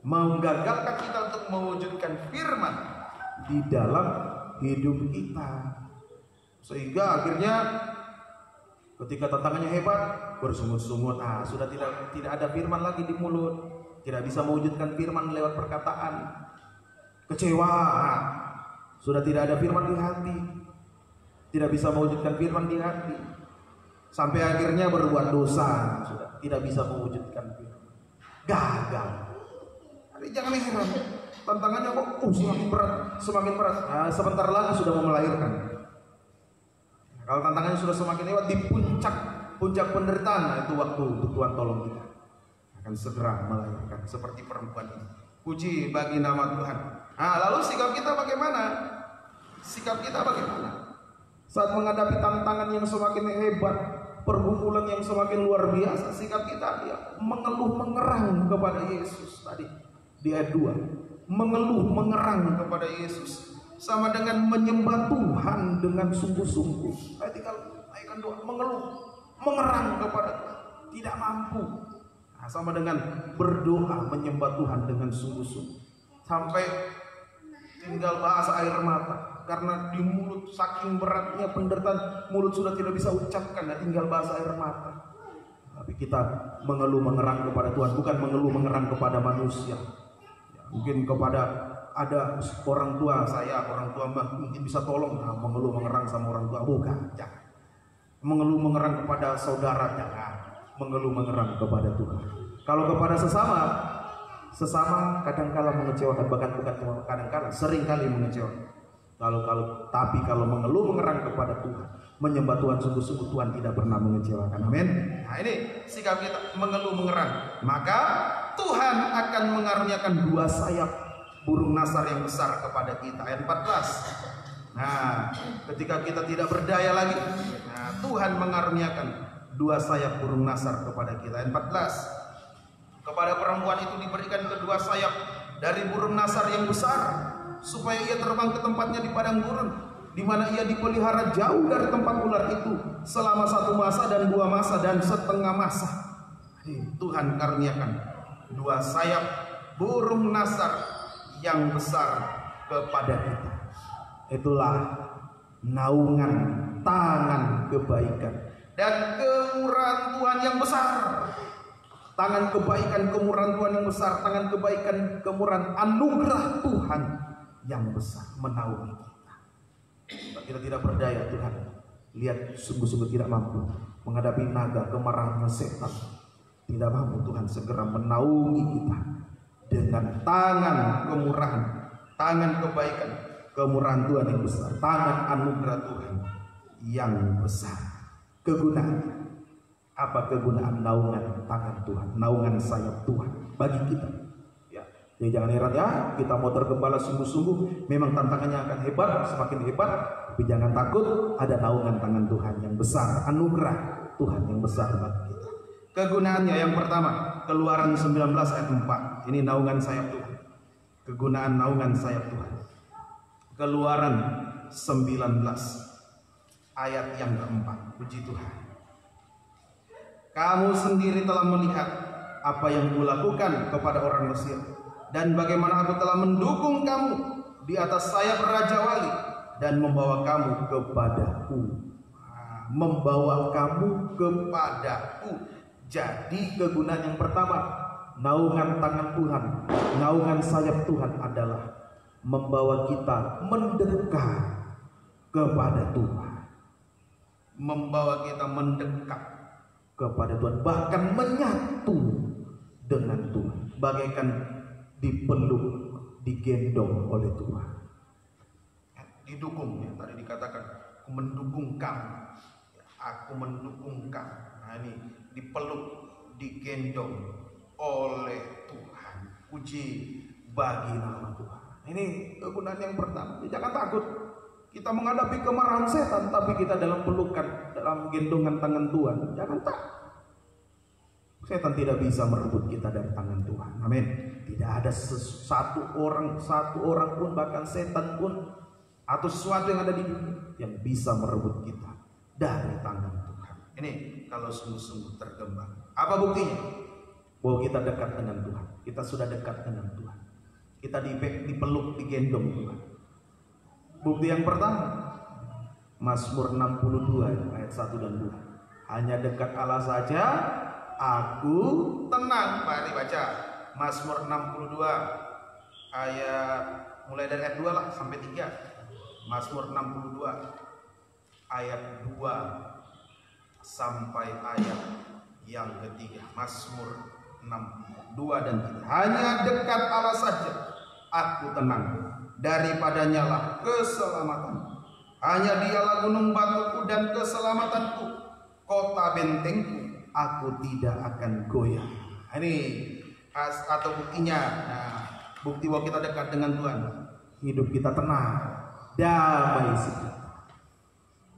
menggagalkan kita untuk mewujudkan firman di dalam hidup kita, sehingga akhirnya ketika tantangannya hebat bersungut-sungut, sudah tidak ada firman lagi di mulut, tidak bisa mewujudkan firman lewat perkataan, kecewa, sudah tidak ada firman di hati, tidak bisa mewujudkan firman di hati, sampai akhirnya berbuat dosa, sudah tidak bisa mewujudkan firman, gagal. Jadi jangan heran, tantangannya kok semakin berat. Sebentar lagi sudah mau melahirkan. Kalau tantangannya sudah semakin lewat di puncak penderitaan, itu waktu untuk Tuhan tolong kita akan segera melahirkan seperti perempuan ini. Puji bagi nama Tuhan. Lalu sikap kita bagaimana? Sikap kita bagaimana saat menghadapi tantangan yang semakin hebat, pergumulan yang semakin luar biasa? Sikap kita mengeluh mengerang kepada Yesus tadi di ayat 2. Mengeluh mengerang kepada Yesus sama dengan menyembah Tuhan dengan sungguh-sungguh. Ayat 3 doa, mengeluh mengerang kepada Tuhan, tidak mampu. Sama dengan berdoa menyembah Tuhan dengan sungguh-sungguh, sampai tinggal bahasa air mata karena di mulut saking beratnya penderitaan, mulut sudah tidak bisa ucapkan, tinggal bahasa air mata. Tapi kita mengeluh mengerang kepada Tuhan, bukan mengeluh mengerang kepada manusia. Mungkin kepada ada orang tua saya, orang tua mbak mungkin bisa tolong, mengeluh mengerang sama orang tua, bukan, jangan. Mengeluh mengerang kepada saudara, jangan. Mengeluh mengerang kepada Tuhan. Kalau kepada sesama kadang-kala mengecewakan, bahkan bukan cuma kadang-kala, sering kali mengecewakan. Tapi kalau mengeluh mengerang kepada Tuhan, menyembah Tuhan sungguh-sungguh, Tuhan tidak pernah mengecewakan. Amin. Nah ini sikap kita, mengeluh mengerang, maka Tuhan akan mengaruniakan 2 sayap burung nasar yang besar kepada kita. Ayat 14. Nah, ketika kita tidak berdaya lagi, Tuhan mengaruniakan 2 sayap burung nasar kepada kita. Ayat 14. Kepada perempuan itu diberikan kedua sayap dari burung nasar yang besar, supaya ia terbang ke tempatnya di padang gurun, di mana ia dipelihara jauh dari tempat ular itu selama 1 masa dan 2 masa dan setengah masa. Tuhan karuniakan 2 sayap burung nasar yang besar kepada kita. Itulah naungan tangan kebaikan dan kemurahan Tuhan yang besar. Tangan kebaikan, kemurahan Tuhan yang besar, tangan kebaikan, kemurahan, anugerah Tuhan yang besar menaungi kita. Kita tidak berdaya, Tuhan lihat sungguh-sungguh tidak mampu menghadapi naga kemarahan setan. Tidak mampu, Tuhan segera menaungi kita dengan tangan kemurahan, tangan kebaikan, kemurahan Tuhan yang besar, tangan anugerah Tuhan yang besar. Kegunaannya apa? Kegunaan naungan tangan Tuhan, naungan sayap Tuhan bagi kita. Ya, jadi jangan heran ya, kita mau tergembala sungguh-sungguh, memang tantangannya akan hebat, semakin hebat, tapi jangan takut, ada naungan tangan Tuhan yang besar, anugerah Tuhan yang besar bagi kita. Kegunaannya yang pertama, Keluaran 19 ayat 4. Ini naungan sayap Tuhan. Kegunaan naungan sayap Tuhan. Keluaran 19 ayat yang keempat. Puji Tuhan. Kamu sendiri telah melihat apa yang kulakukan kepada orang Mesir, dan bagaimana aku telah mendukung kamu di atas sayap Raja Wali dan membawa kamu kepadaku. Membawa kamu kepadaku. Jadi kegunaan yang pertama, naungan tangan Tuhan, naungan sayap Tuhan adalah membawa kita mendekat kepada Tuhan, membawa kita mendekat kepada Tuhan, bahkan menyatu dengan Tuhan, bagaikan dipeluk, digendong oleh Tuhan, didukung. Ya, tadi dikatakan aku mendukung kamu, aku mendukung kamu. Nah, ini dipeluk, digendong oleh Tuhan. Puji bagi nama Tuhan. Ini kegunaan yang pertama. Jangan takut kita menghadapi kemarahan setan, tapi kita dalam pelukan, dalam gendongan tangan Tuhan. Jangan takut. Setan tidak bisa merebut kita dari tangan Tuhan. Amin. Tidak ada satu orang pun, bahkan setan pun, atau sesuatu yang ada di dunia yang bisa merebut kita dari tangan Tuhan. Ini kalau sungguh-sungguh tergembala. Apa buktinya? Bahwa kita dekat dengan Tuhan. Kita sudah dekat dengan Tuhan. Kita dipeluk, digendong Tuhan. Bukti yang pertama, Mazmur 62 ayat 1 dan 2. Hanya dekat Allah saja aku tenang. Mari baca Mazmur 62 ayat mulai dari ayat 2 lah sampai 3. Mazmur 62 ayat 2 sampai ayat yang ketiga. Mazmur 62 dan 3. Hanya dekat Allah saja aku tenang, daripadanya lah keselamatan. Hanya dialah gunung batuku dan keselamatanku, kota bentengku, aku tidak akan goyah. Ini atau buktinya. Nah, bukti bahwa kita dekat dengan Tuhan, hidup kita tenang, damai sejahtera.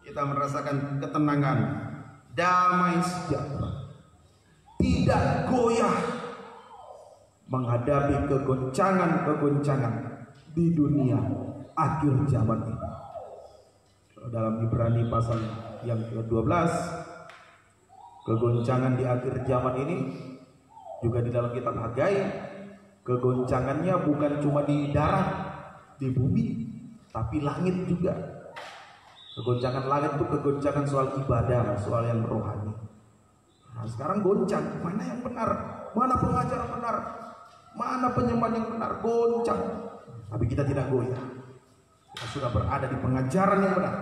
Kita merasakan ketenangan, damai sejahtera, tidak goyah menghadapi kegoncangan-kegoncangan di dunia akhir zaman ini. Dalam Ibrani pasal yang ke-12, kegoncangan di akhir zaman ini, juga di dalam kitab Hagai, kegoncangannya bukan cuma di darat, di bumi, tapi langit juga. Kegoncangan langit itu kegoncangan soal ibadah, soal yang rohani. Nah, sekarang goncang, mana yang benar, mana pengajaran benar, mana penyembahan yang benar, goncang. Tapi kita tidak goyah. Kita sudah berada di pengajaran yang benar.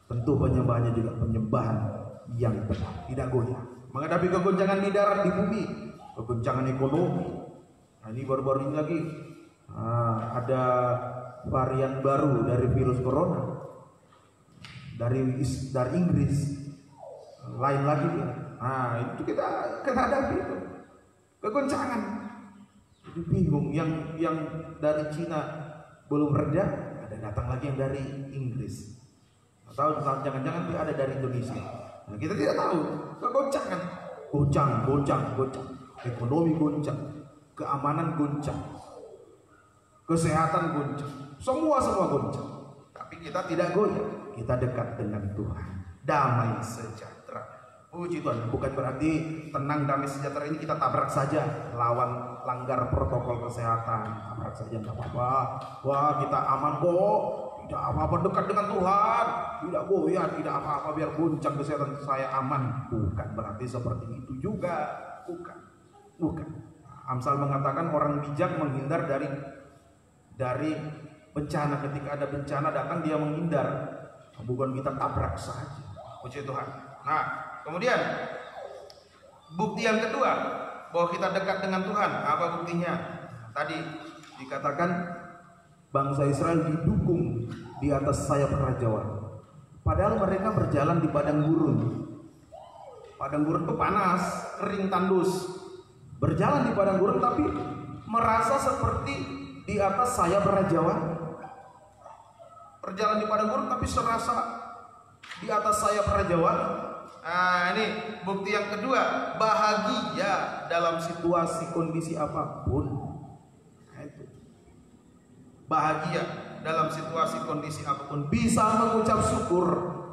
Tentu penyembahannya juga penyembahan yang benar, tidak goyah. Menghadapi kegoncangan di darat, di bumi, kegoncangan ekonomi. Nah, ini baru-baru ini lagi ada varian baru dari virus corona dari Inggris, lain lagi dia. Nah, itu kita hadapi itu kegoncangan. Jadi bingung, yang dari Cina belum reda, ada datang lagi yang dari Inggris. Atau jangan-jangan dia ada dari Indonesia. Nah, kita tidak tahu. Kegoncangan, goncang. Ekonomi goncang, keamanan goncang, kesehatan goncang, semua goncang. Tapi kita tidak goyah. Kita dekat dengan Tuhan, damai sejahtera. Puji Tuhan. Bukan berarti tenang damai sejahtera ini kita tabrak saja, lawan langgar protokol kesehatan, tabrak saja nggak apa-apa. Wah, kita aman kok, tidak apa-apa, dekat dengan Tuhan, tidak goyah, tidak apa-apa, biar goncang kesehatan saya aman. Bukan berarti seperti itu juga, bukan. Amsal mengatakan orang bijak menghindar dari bencana. Ketika ada bencana datang, dia menghindar. Bukan kita tabrak saja. Puji Tuhan. Nah, kemudian bukti yang kedua bahwa kita dekat dengan Tuhan. Apa buktinya? Tadi dikatakan bangsa Israel didukung di atas sayap Raja Wali. Padahal mereka berjalan di padang gurun. Padang gurun itu panas, kering tandus. Berjalan di padang gurun tapi merasa seperti di atas sayap rajawan. Berjalan di padang gurun tapi serasa di atas sayap rajawan. Nah, ini bukti yang kedua, bahagia dalam situasi kondisi apapun. Nah, itu. Bahagia dalam situasi kondisi apapun, bisa mengucap syukur,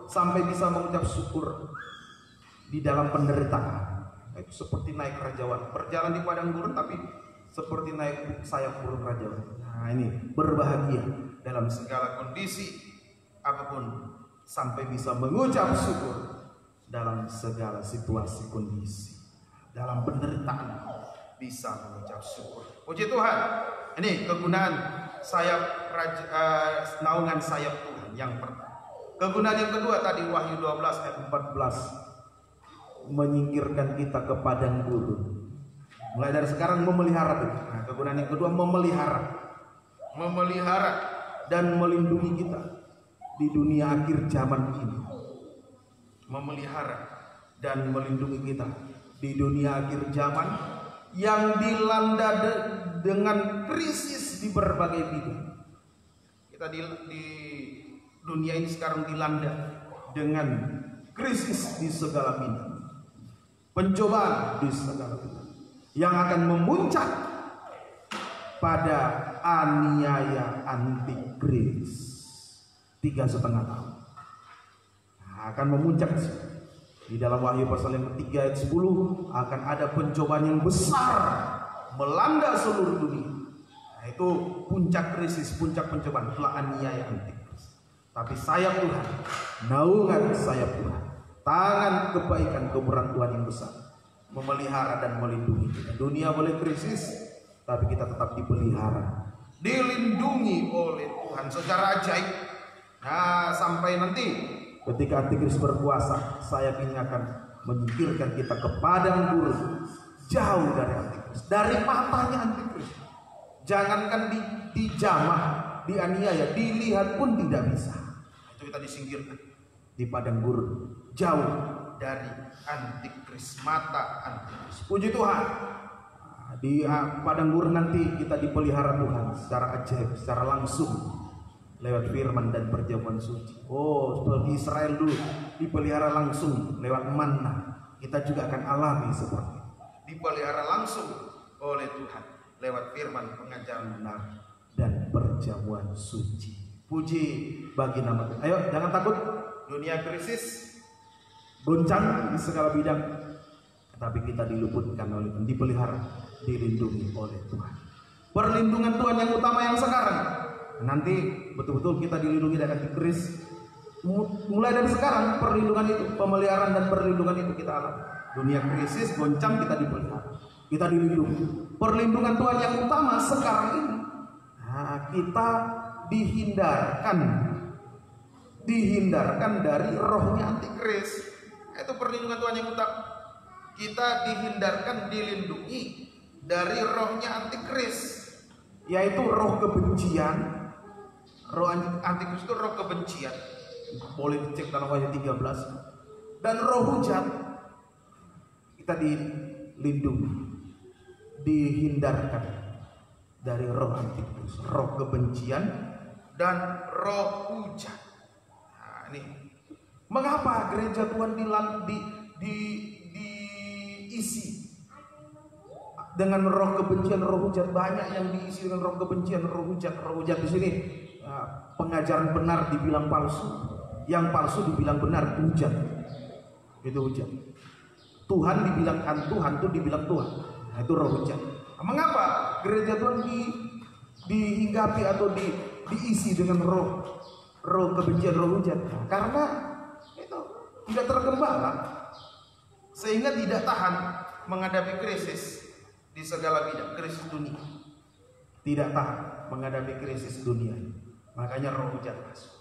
sampai bisa mengucap syukur di dalam penderitaan. Itu seperti naik rajawan, berjalan di padang gurun tapi seperti naik sayap burung rajawan. Nah, ini berbahagia dalam segala kondisi apapun, sampai bisa mengucap syukur dalam segala situasi kondisi. Dalam penderitaan bisa mengucap syukur. Puji Tuhan. Ini kegunaan sayap naungan sayap Tuhan yang pertama. Kegunaan yang kedua tadi Wahyu 12 ayat 14, menyingkirkan kita ke padang gurun. Mulai dari sekarang memelihara itu. Nah, kegunaan yang kedua memelihara dan melindungi kita di dunia akhir zaman ini. Memelihara dan melindungi kita di dunia akhir zaman yang dilanda dengan krisis di berbagai bidang. Kita di dunia ini sekarang dilanda dengan krisis di segala bidang, pencobaan di segala bidang yang akan memuncak pada aniaya antikris 3,5 tahun. Akan memuncak di dalam Wahyu pasal yang ketiga ayat 10, akan ada pencobaan yang besar melanda seluruh dunia. Nah, itu puncak krisis, puncak pencobaan, itulah aniaya antikris. Tapi sayap Tuhan, naungan sayap Tuhan, tangan kebaikan kebenaran Tuhan yang besar memelihara dan melindungi kita. Dunia boleh krisis, tapi kita tetap dipelihara, dilindungi oleh Tuhan secara ajaib. Nah, sampai nanti ketika antikris berkuasa, sayap ini akan menyingkirkan kita ke padang gurun, jauh dari antikris, dari matanya antikris. Jangankan dijamah, dianiaya, dilihat pun tidak bisa. Itu kita disingkirkan di padang gurun, jauh dari antikris, mata antikris. Puji Tuhan. Di padang gurun nanti kita dipelihara Tuhan secara ajaib, secara langsung, lewat firman dan perjamuan suci. Oh, seperti Israel dulu dipelihara langsung lewat manna, kita juga akan alami seperti itu. Dipelihara langsung oleh Tuhan lewat firman, pengajaran benar dan perjamuan suci. Puji bagi nama Tuhan. Ayo, jangan takut. Dunia krisis, goncang di segala bidang, tapi kita diluputkan oleh Tuhan, dipelihara, dilindungi oleh Tuhan. Perlindungan Tuhan yang utama yang sekarang. Nanti betul-betul kita dilindungi dari antikris. Mulai dari sekarang perlindungan itu, pemeliharaan dan perlindungan itu kita alami. Dunia krisis goncang, kita dipelihara, kita dilindungi. Perlindungan Tuhan yang utama sekarang ini, nah, kita dihindarkan dari rohnya antikris. Itu perlindungan Tuhan yang utama. Kita dihindarkan, dilindungi dari rohnya antikris, yaitu roh kebencian. Roh antikris itu roh kebencian, boleh dicek dalam Wahyu 13. Dan roh hujat. Kita dilindungi, dihindarkan dari roh antikris, roh kebencian dan roh hujat. Nah, ini mengapa gereja Tuhan diisi dengan roh kebencian, roh hujat? Banyak yang diisi dengan roh kebencian, roh hujat. Roh hujat di sini, pengajaran benar dibilang palsu, yang palsu dibilang benar, hujat. Itu hujat. Tuhan dibilang Tuhan, itu dibilang Tuhan. Nah, itu roh hujat. Nah, mengapa gereja Tuhan dihinggapi atau diisi dengan roh kebencian, roh hujat? Nah, karena itu tidak tergembala, sehingga tidak tahan menghadapi krisis di segala bidang, krisis dunia. Tidak tahan menghadapi krisis dunia. Makanya roh hujat masuk,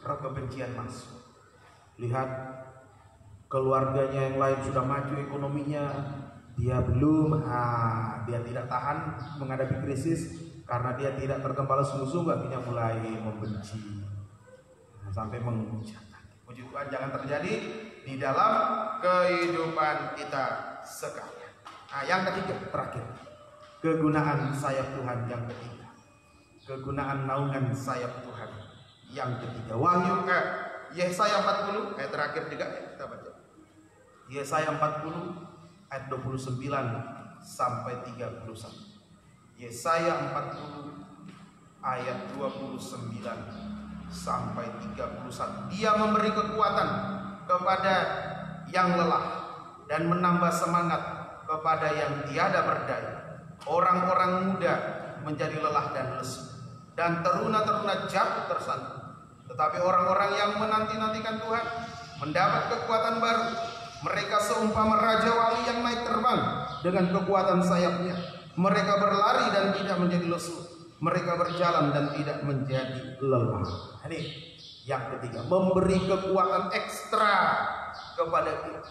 roh kebencian masuk. Lihat keluarganya yang lain sudah maju ekonominya, dia belum. Dia tidak tahan menghadapi krisis karena dia tidak tergembala sungguh-sungguh, akhirnya mulai membenci. sampai menghujat. Puji Tuhan jangan terjadi di dalam kehidupan kita sekarang. Nah, yang ketiga terakhir, kegunaan sayap Tuhan yang ketiga. Kegunaan naungan sayap Tuhan yang ketiga. Yesaya 40 ayat terakhir juga kita baca. Yesaya 40 ayat 29 sampai 31. Yesaya 40 ayat 29 sampai 31. Dia memberi kekuatan kepada yang lelah dan menambah semangat kepada yang tiada berdaya. Orang-orang muda menjadi lelah dan lesu, dan teruna-teruna jatuh tersandung. Tetapi orang-orang yang menanti-nantikan Tuhan mendapat kekuatan baru. Mereka seumpama raja wali yang naik terbang dengan kekuatan sayapnya. Mereka berlari dan tidak menjadi lesu. Mereka berjalan dan tidak menjadi lelah. Ini yang ketiga, memberi kekuatan ekstra kepada kita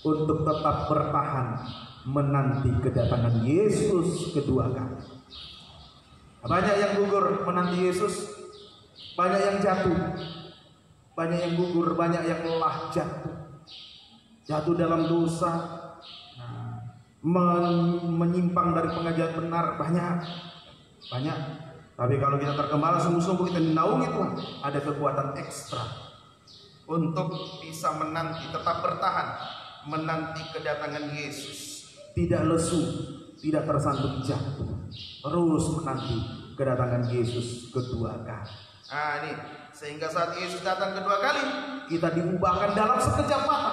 untuk tetap bertahan menanti kedatangan Yesus kedua kali. Banyak yang gugur menanti Yesus, banyak yang jatuh, banyak yang gugur, banyak yang lelah, jatuh dalam dosa, menyimpang dari pengajaran benar, banyak. Tapi kalau kita tergembala sungguh-sungguh, kita dinaungi Tuhan, ada kekuatan ekstra untuk bisa menanti, tetap bertahan menanti kedatangan Yesus. Tidak lesu, tidak tersandung jatuh, terus menanti kedatangan Yesus kedua kali. Nah ini, sehingga saat Yesus datang kedua kali, kita diubahkan dalam sekejap mata.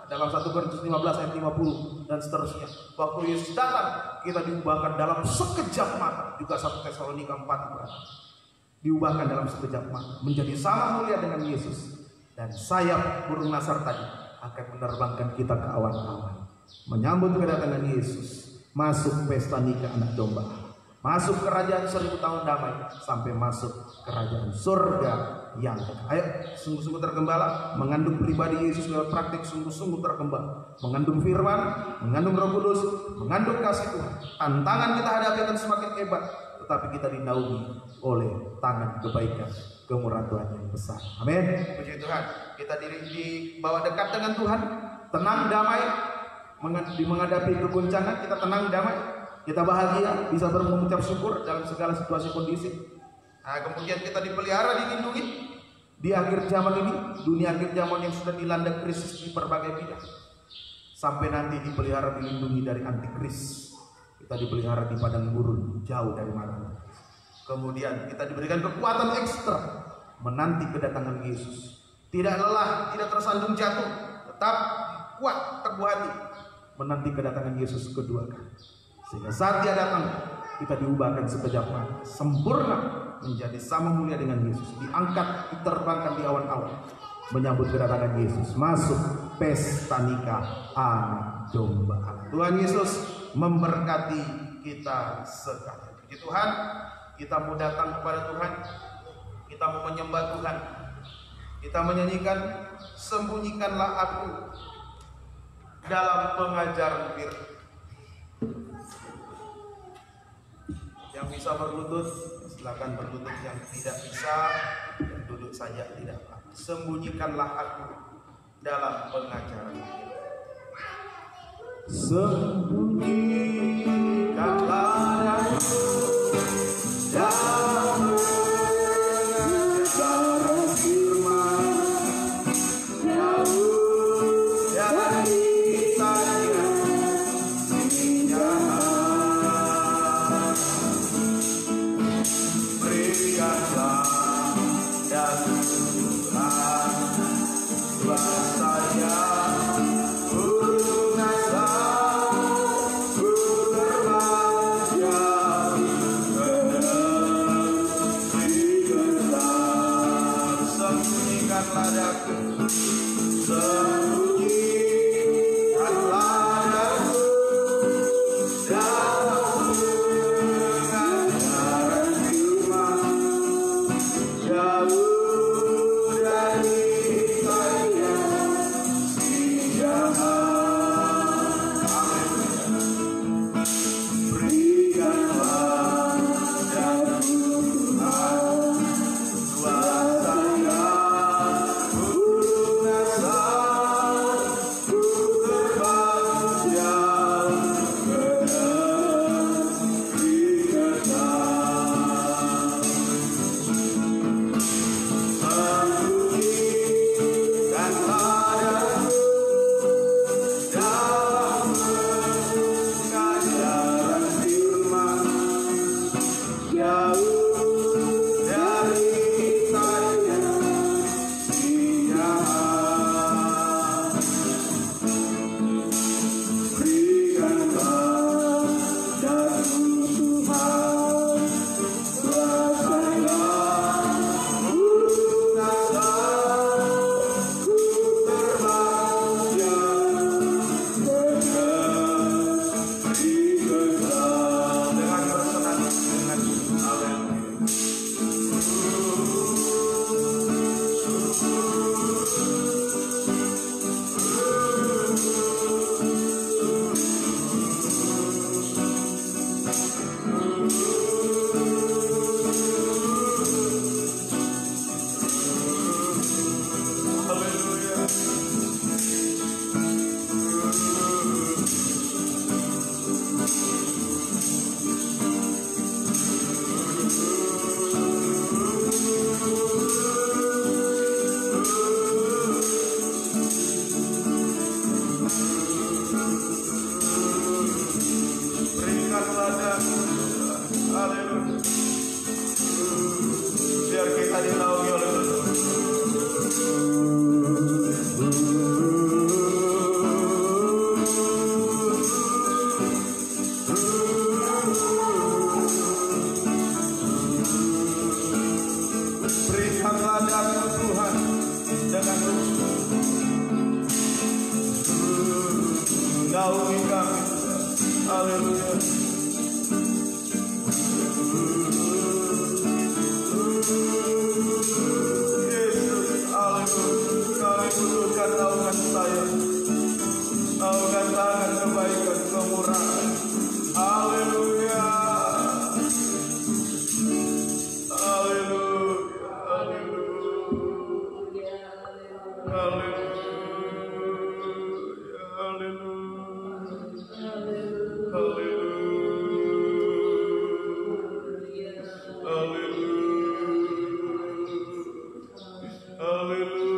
Dalam 1 Korintus 15 ayat 50 dan seterusnya. Waktu Yesus datang, kita diubahkan dalam sekejap mata. Juga 1 Tesalonika 4 diubahkan dalam sekejap mata, menjadi sama mulia dengan Yesus. Dan sayap burung nasar tadi akan menerbangkan kita ke awan-awan, menyambut kedatangan Yesus, masuk pesta nikah anak domba, masuk kerajaan 1000 tahun damai, sampai masuk kerajaan surga yang kekal. Ayo sungguh-sungguh tergembala, mengandung pribadi Yesus lewat praktik sungguh-sungguh tergembala, mengandung firman, mengandung Roh Kudus, mengandung kasih Tuhan. Tantangan kita hadapi akan semakin hebat, tetapi kita dinaungi oleh tangan kebaikan, kemurahan Tuhan yang besar. Amin. Puji Tuhan. Kita dibawa dekat dengan Tuhan, tenang, damai, menghadapi kegoncangan, kita tenang, damai, kita bahagia, bisa mengucap syukur dalam segala situasi kondisi. Nah, kemudian kita dipelihara, dilindungi di akhir zaman ini, dunia akhir zaman yang sudah dilanda krisis di berbagai bidang. Sampai nanti dipelihara, dilindungi dari antikris. Kita dipelihara di padang gurun, jauh dari mana. Kemudian kita diberikan kekuatan ekstra menanti kedatangan Yesus. Tidak lelah, tidak tersandung jatuh, tetap kuat, teguh hati menanti kedatangan Yesus kedua kali. Sehingga saat Dia datang, kita diubahkan sekejap mata, sempurna menjadi sama mulia dengan Yesus, diangkat, diterbangkan di awan-awan, menyambut kedatangan Yesus, masuk pesta nikah anak domba Allah. Tuhan Yesus memberkati kita sekalian. Puji Tuhan, kita mau datang kepada Tuhan, kita mau menyembah Tuhan, kita menyanyikan sembunyikanlah aku dalam pengajaran firman. Yang bisa berlutut silakan berlutut, yang tidak bisa duduk saja, tidak apa-apa. Sembunyikanlah aku dalam pengajaran firman. Sembunyikanlah aku dalam pengajaran firman, jauh dari kami. Haleluya. Yesus, haleluya. Kami butuhkan naungan saya, naungan tangan kebaikan, kemurahan. Haleluya. Haleluya. Haleluya. Haleluya.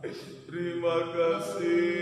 Terima kasih.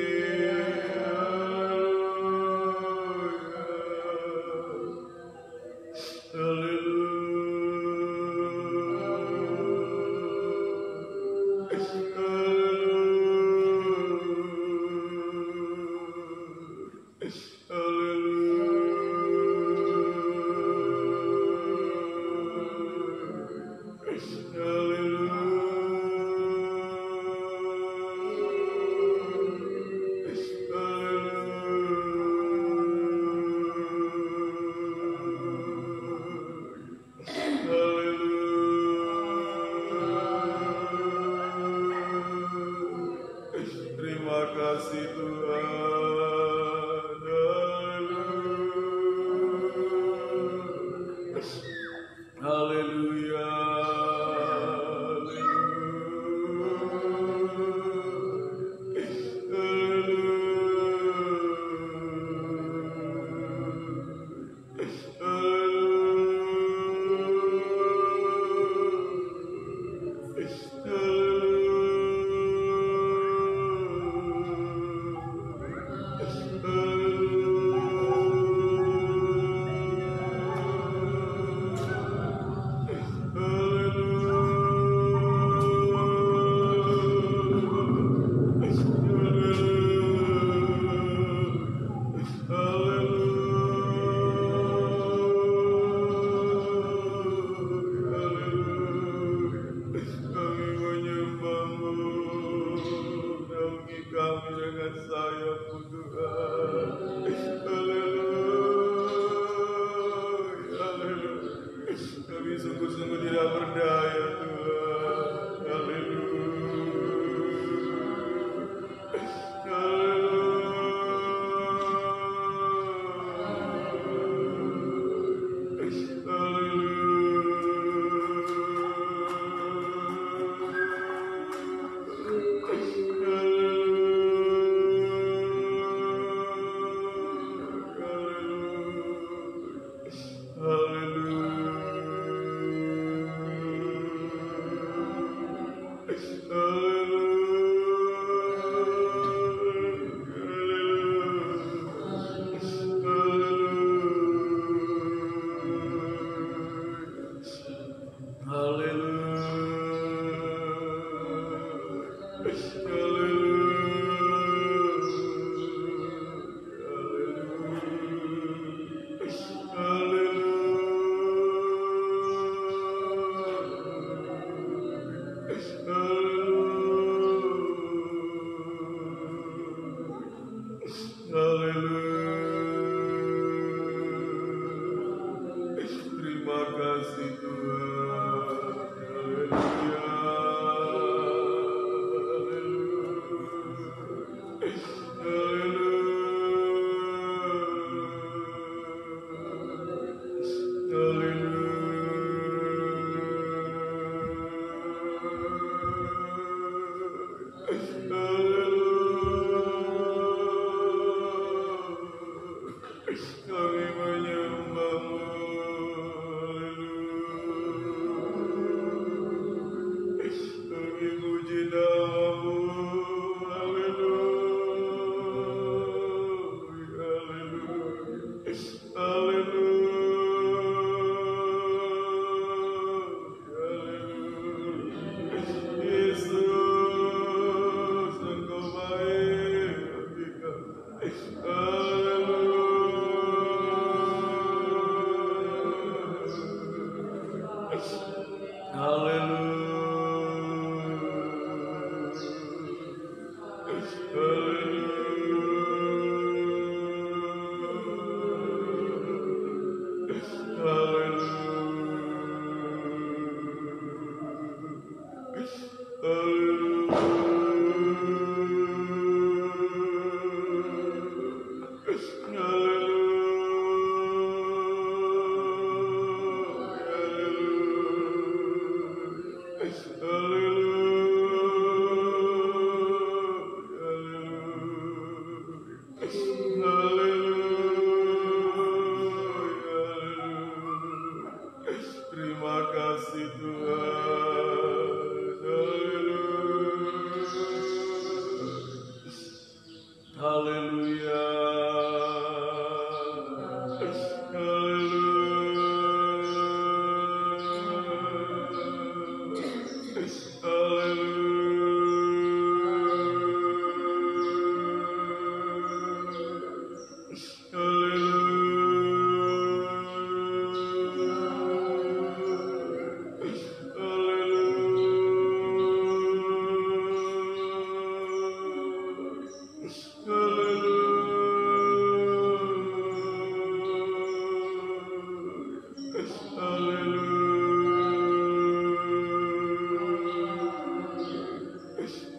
Terima kasih Tuhan. Haleluya. Kami sungguh-sungguh tidak berdaya Tuhan. Terima kasih Tuhan. Kami menyembah-Mu. Kami puji nama-Mu. Yesus, Engkau baik bagi kami. Hallelujah. Haleluya.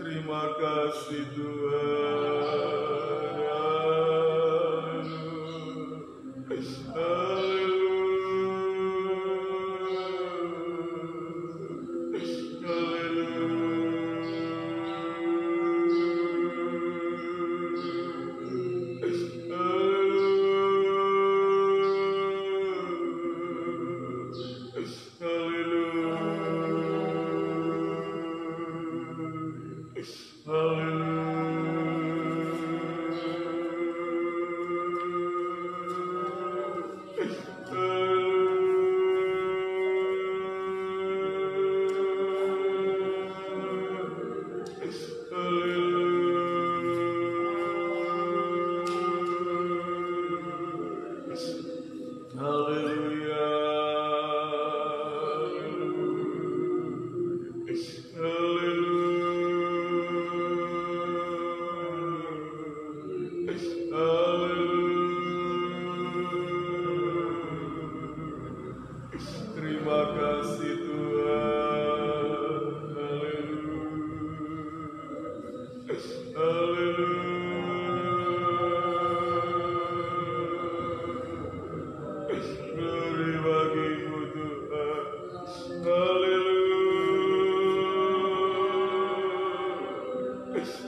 Terima kasih Tuhan. Terima kasih Tuhan. Glory bagimu Tuhan.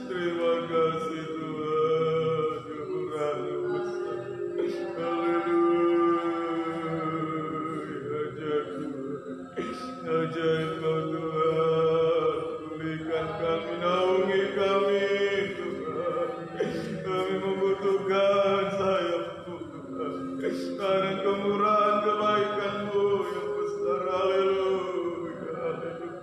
Terima kasih Tuhan. Kemurahan-Mu besar. Ajaib Kau Tuhan, pulihkan kami, naungi kami Tuhan. Kami membutuhkan sayap-Mu Tuhan, karena kemurahan kebaikan-Mu yang besar. Haleluya, haleluya,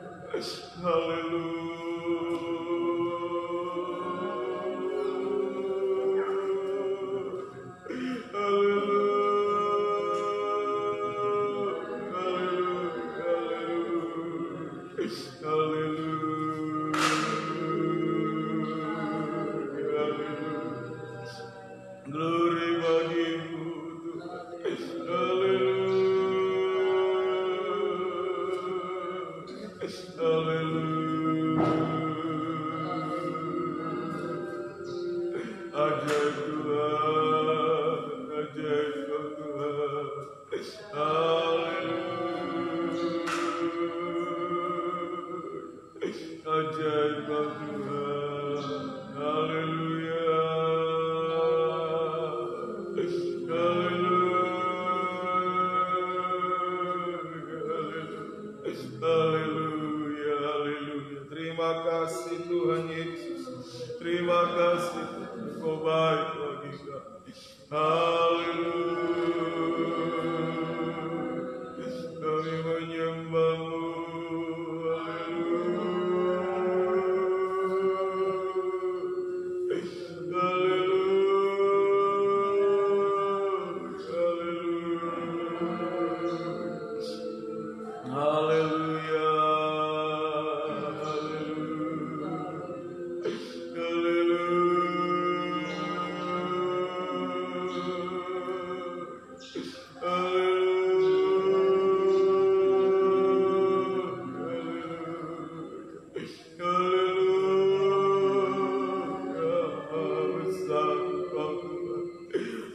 glory bagimu Tuhan. Ajaib Tuhan, ajaib Kau Tuhan. Ajaib Kau Tuhan. Haleluya. Haleluya, haleluya. Terima kasih Tuhan Yesus. Terima kasih Kau baik bagi kami. Haleluya. Kami menyembah-Mu.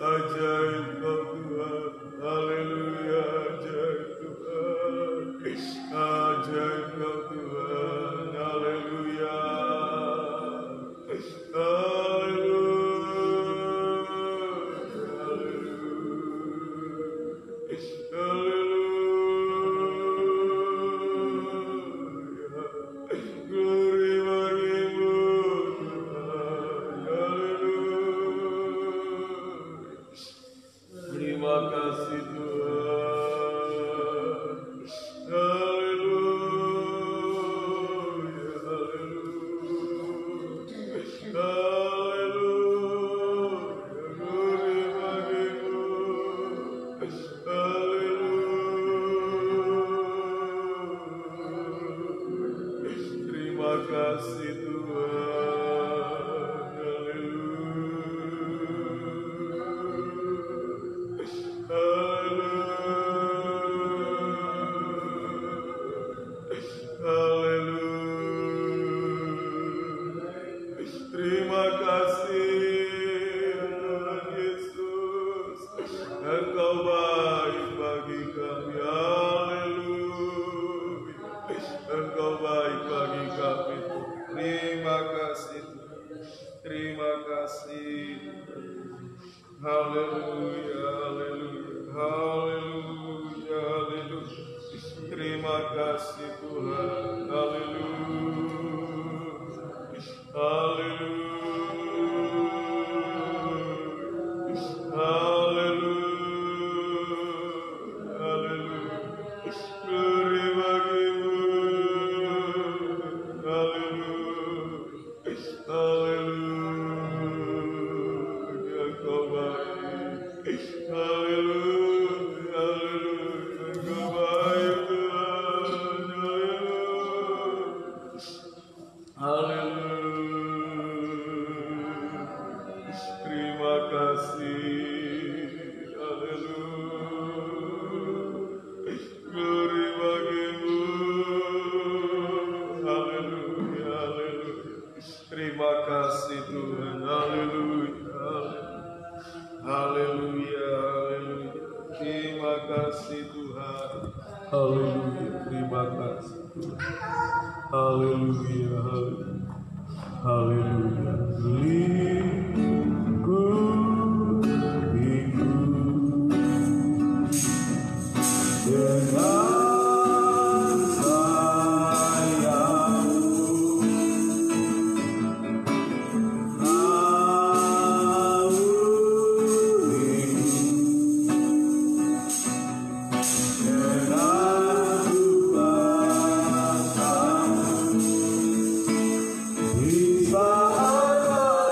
Ajaib Kau Tuhan, haleluya, ajaib Tuhan, ajaib Kau Tuhan, haleluya, glory bagimu Tuhan, haleluya. Terima kasih Tuhan. Haleluya. Terima kasih Tuhan Yesus. Engkau baik bagi kami. Haleluya. Engkau baik bagi kami. Terima kasih. Terima kasih. Haleluya, haleluya, haleluya, haleluya. Terima kasih Tuhan. Haleluya. Haleluya. Haleluya. Haleluya. Glory bagimu. Haleluya. Haleluya. Engkau baik. Haleluya. Haleluya. Engkau baik Tuhan. Haleluya. Terima kasih. Haleluya. Glory bagimu. Haleluya. Haleluya. Terima kasih Tuhan. Haleluya. Haleluya. Haleluya. Terima kasih Tuhan. Haleluya. Terima kasih Tuhan. Haleluya. Haleluya. Haleluya. Lingkupiku dengan sayangmu, dengan duka di saat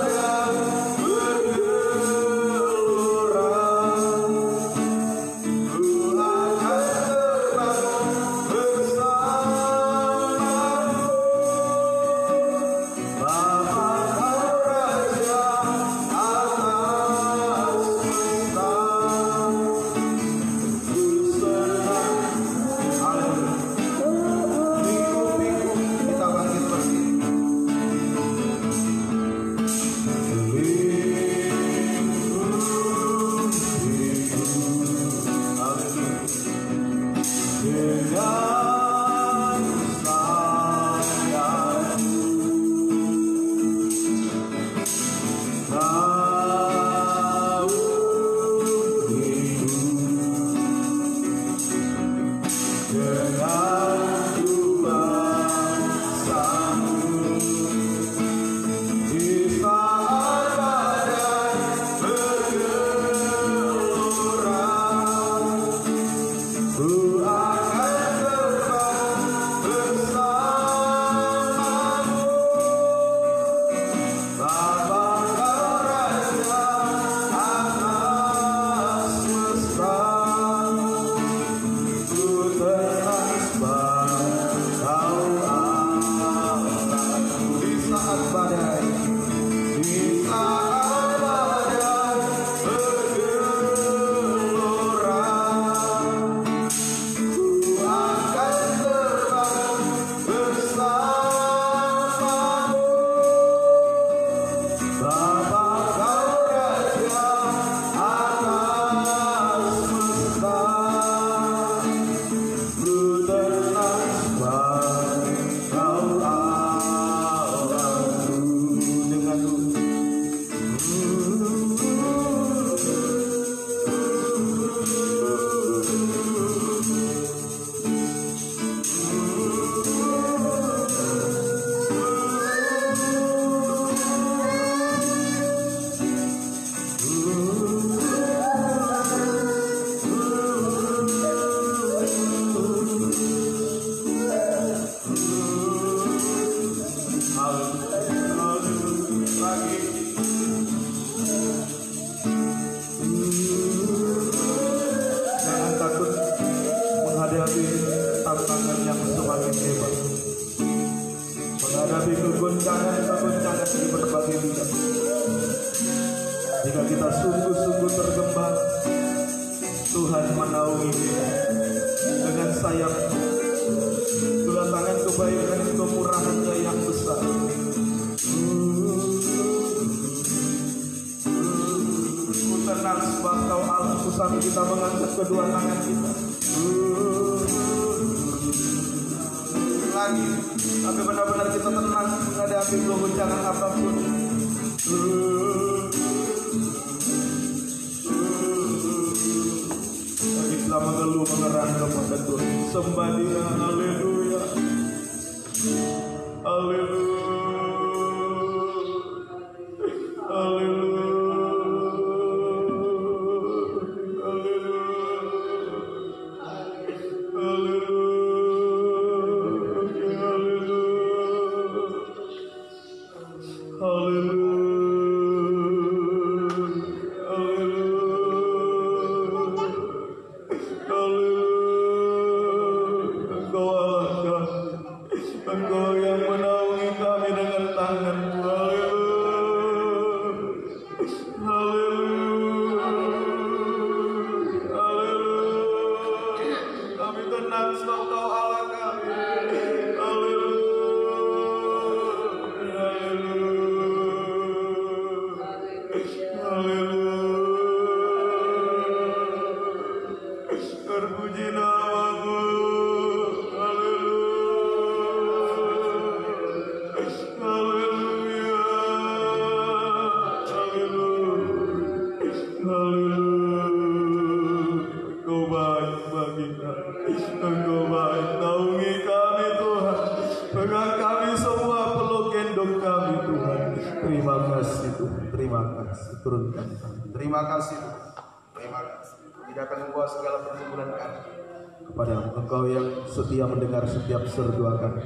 lagi. Jangan takut menghadapi tantangan yang semakin hebat, menghadapi kegoncangan di berbagai bidang. Jika kita sungguh-sungguh tergembala, Tuhan menaungi kita dengan sayap, dengan tangan kebaikan dan kemurahan-Nya yang besar. Ku tenang sebab Kau Allahku, sambil kita mengangkat kedua tangan kita. Lagi, tapi benar-benar kita tenang menghadapi goncangan apapun. Kita mengeluh mengerang kepada Tuhan, sembah Dia. Haleluya, haleluya, haleluya, Engkau yang menaungi kami dengan tangan-Mu. Haleluya, haleluya, haleluya. Kami tenang sebab Kau Allah kami. Haleluya, haleluya, terpuji nama-Mu. Engkau baik, naungi kami Tuhan, pegang kami semua, peluk gendong kami Tuhan. Terima kasih Tuhan, terima kasih, turunkan kami. Terima kasih Tuhan, terima kasih. Tidak akan membawa segala pergumulan kami kepada Engkau yang setia mendengar setiap seru doa kami.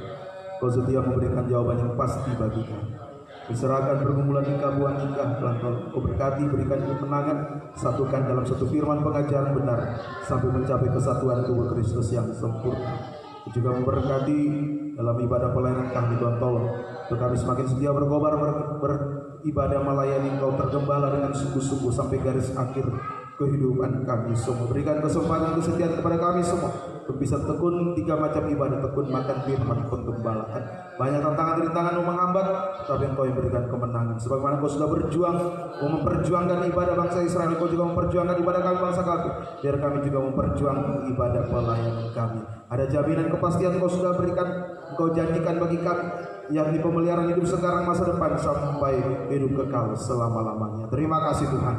Kau setia memberikan jawaban yang pasti bagi kami. Diserahkan pergumulan hingga buang hingga pelan-pelan. Kau berkati, berikan kemenangan, satukan dalam satu firman pengajaran benar sampai mencapai kesatuan tubuh Kristus yang sempurna. Juga memberkati dalam ibadah pelayanan kami, Tuhan tolong kami semakin setia berkobar beribadah melayani Engkau tergembala dengan sungguh-sungguh sampai garis akhir kehidupan kami semua. Berikan kesempatan kesetiaan kepada kami semua untuk bisa tekun 3 macam ibadah, tekun makan firman penggembalaan. Banyak tantangan-rintangan yang menghambat, tapi Engkau yang berikan kemenangan. Sebagaimana Engkau sudah berjuang memperjuangkan ibadah bangsa Israel, Engkau juga memperjuangkan ibadah kami bangsa kami. Biar kami juga memperjuangkan ibadah pelayanan kami. Ada jaminan kepastian Engkau sudah berikan, Engkau janjikan bagi kami, yakni pemeliharaan hidup sekarang, masa depan, sampai hidup kekal selama-lamanya. Terima kasih Tuhan.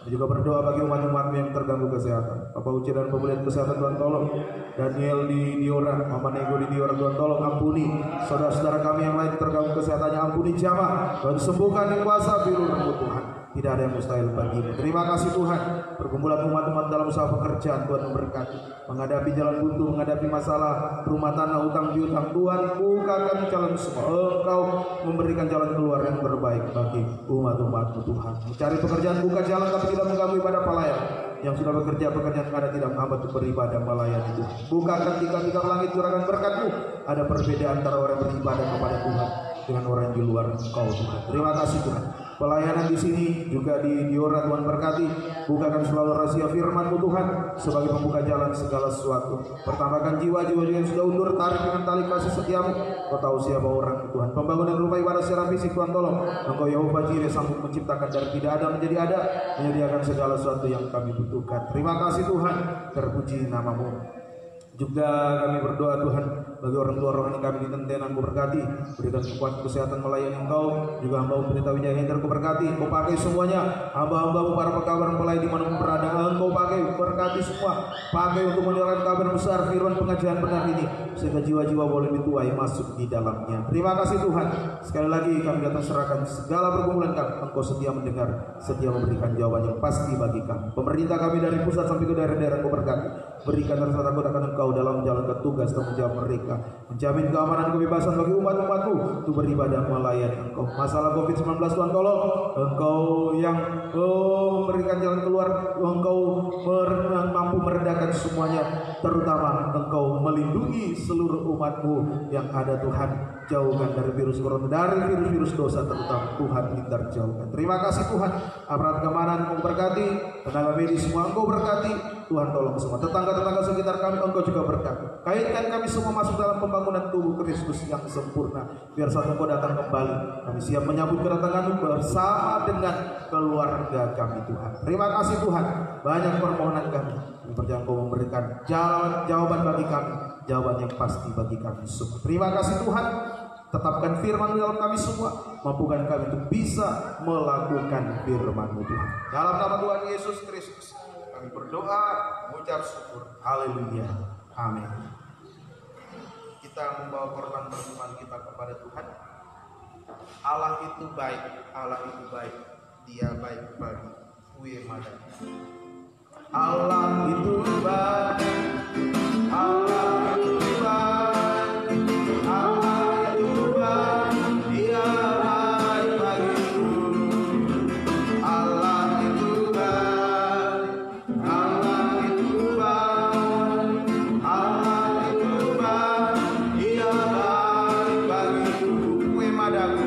Juga berdoa bagi umat-umat yang terganggu kesehatan. Bapak Uci dan pemulihan kesehatan, Tuhan tolong. Daniel di Diora, Mama Nego di Diora, Tuhan tolong ampuni. Saudara-saudara kami yang lain terganggu kesehatannya, ampuni jamah. Tuhan sembuhkan di kuasa biru-Mu Tuhan. Tidak ada yang mustahil bagi-Mu. Terima kasih Tuhan. Pergumulan umat-umat dalam usaha pekerjaan, Tuhan memberkati. Menghadapi jalan buntu, menghadapi masalah rumah tanah, utang piutang, Tuhan bukakan jalan semua. Engkau memberikan jalan keluar yang terbaik bagi umat-umat-Mu Tuhan. Mencari pekerjaan, buka jalan tapi tidak mengganggu ibadah pelayan. Yang sudah bekerja pekerjaan karena tidak menghambat beribadah melayani Tuhan. Bukakan tiga langit, curahkan berkat-Mu. Ada perbedaan antara orang beribadah kepada Tuhan dengan orang di luar Engkau Tuhan. Terima kasih Tuhan. Pelayanan di sini juga di Diora, Tuhan berkati. Bukakan selalu rahasia firman-Mu Tuhan sebagai pembuka jalan segala sesuatu. Pertambahkan jiwa-jiwa yang sudah undur, tarik dengan tali kasih setia-Mu. Kau tahu siapa orang Tuhan. Pembangunan rumah ibadah secara fisik, Tuhan tolong. Engkau Yehova Jireh sanggup menciptakan dari tidak ada menjadi ada, menyediakan segala sesuatu yang kami butuhkan. Terima kasih Tuhan, terpuji nama-Mu. Juga kami berdoa Tuhan bagi orang tua rohani kami di Tentenan, Kau berkati, berikan kekuatan kesehatan melayani Engkau. Juga hamba-Mu Pendeta Wijaya Hendra, Kau berkati, Kau pakai semuanya. Hamba-hamba-Mu para pekabaran pelayani di mana berada, Engkau pakai, berkati semua. Pakai untuk menyuarakan kabar besar firman pengajaran benar ini. sehingga jiwa-jiwa boleh dituai masuk di dalamnya. Terima kasih Tuhan. Sekali lagi kami datang serahkan segala pergumulan kami. Engkau setia mendengar, setia memberikan jawaban yang pasti bagi kami. Pemerintah kami dari pusat sampai ke daerah-daerah Engkau berkati. Berikan rasa takut akan Engkau dalam menjalankan tugas tanggung jawab mereka. Menjamin keamanan kebebasan bagi umat-umat-Mu untuk beribadah melayani Engkau. Masalah COVID-19 Tuhan tolong. Engkau yang memberikan jalan keluar. Engkau mampu meredakan semuanya. Terutama Engkau melindungi seluruh umat-Mu yang ada Tuhan. Jauhkan dari virus corona, dari virus-virus dosa terutama Tuhan hindar jauhkan. Terima kasih Tuhan. Aparat keamanan Engkau berkati, tenaga medis semua Engkau berkati. Tuhan tolong semua tetangga-tetangga sekitar kami Engkau juga berkati. Kaitkan kami semua masuk dalam pembangunan tubuh Kristus yang sempurna. Biar saat Engkau datang kembali, kami siap menyambut kedatangan-Mu bersama dengan keluarga kami Tuhan. Terima kasih Tuhan. Banyak permohonan kami. Percaya Engkau memberikan jawaban bagi kami, jawaban yang pasti bagi kami semua. Terima kasih Tuhan. Tetapkan firman dalam kami semua, mampukan kami untuk bisa melakukan firman-Mu Tuhan. Dalam nama Tuhan Yesus Kristus kami berdoa, mengucap syukur. Haleluya. Amin. Kita membawa korban persembahan kita kepada Tuhan. Allah itu baik, Allah itu baik. Dia baik bagi Wemada. Allah itu baik, Allah itu baik, Allah itu baik, Dia baik bagiku. Allah itu baik, Allah itu baik, Allah itu baik, Dia baik bagiku. Wemadaku,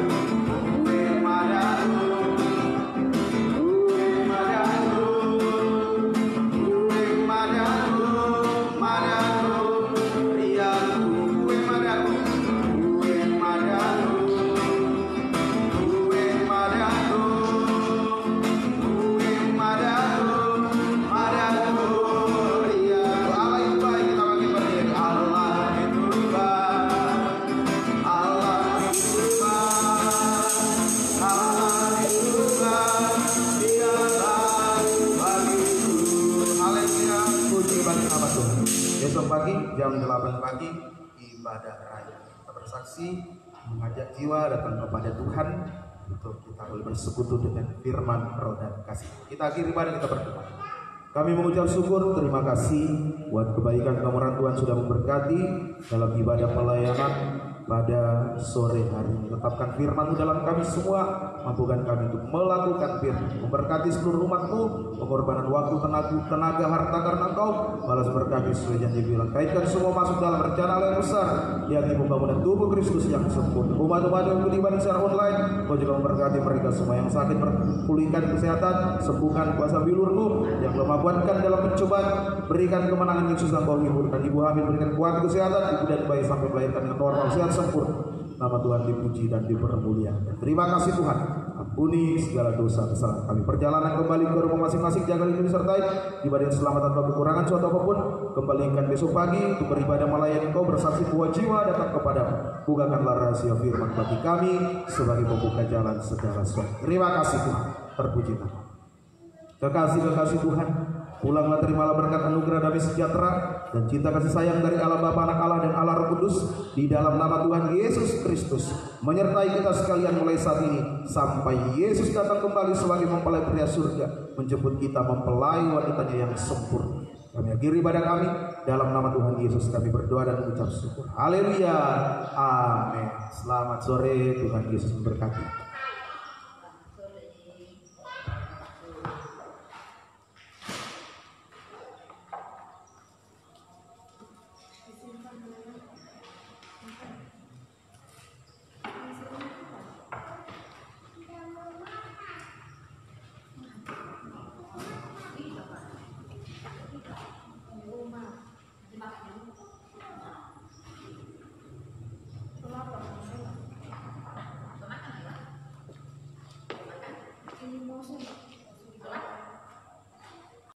Wemadaku, besok pagi jam 8 pagi ibadah raya. Kita bersaksi mengajak jiwa datang kepada Tuhan untuk kita boleh bersekutu dengan firman roh dan kasih. Kita akhiri ibadah, kita berdoa. Kami mengucap syukur, terima kasih buat kebaikan kemurahan Tuhan sudah memberkati dalam ibadah pelayanan pada sore hari ini. Tetapkan firman-Mu dalam kami semua, mampukan kami untuk melakukan firman. Memberkati seluruh umat-Mu, pengorbanan waktu, tenaga, harta karena Engkau, balas berkati sesuai janji bilang. Kaitkan semua masuk dalam rencana Allah yang besar, yakni pembangunan tubuh Kristus yang sempurna. Umat-umat yang beribadah secara online, Kau juga memberkati mereka semua yang sakit, pulihkan kesehatan, sembuhkan kuasa bilur-Mu, yang lemah kuatkan dalam pencobaan, berikan kemenangan Yesus yang Kau hiburkan. Ibu hamil berikan kuat kesehatan, ibu dan bayi sampai melahirkan dengan normal sehat sempurna. Nama Tuhan dipuji dan dipermuliakan. Terima kasih Tuhan. Ampuni segala dosa kesalahan kami. Perjalanan kembali ke rumah masing-masing, jaga lindungi sertai ibadah yang selamat tanpa kekurangan suatu apapun. Kembalikan besok pagi untuk beribadah melayani Engkau, bersaksi bahwa jiwa datang kepadamu. Bukakanlah rahasia firman bagi kami sebagai pembuka jalan segala sesuatu. Terima kasih Tuhan. Terpuji Tuhan. Kekasih Tuhan, pulanglah, terimalah berkat anugerah damai sejahtera dan cinta kasih sayang dari Allah Bapa, Anak Allah dan Allah Roh Kudus di dalam nama Tuhan Yesus Kristus menyertai kita sekalian mulai saat ini sampai Yesus datang kembali sebagai mempelai pria surga menjemput kita mempelai wanitanya yang sempurna. Kami akhiri ibadah kami dalam nama Tuhan Yesus kami berdoa dan mengucap syukur. Haleluya. Amin. Selamat sore, Tuhan Yesus memberkati.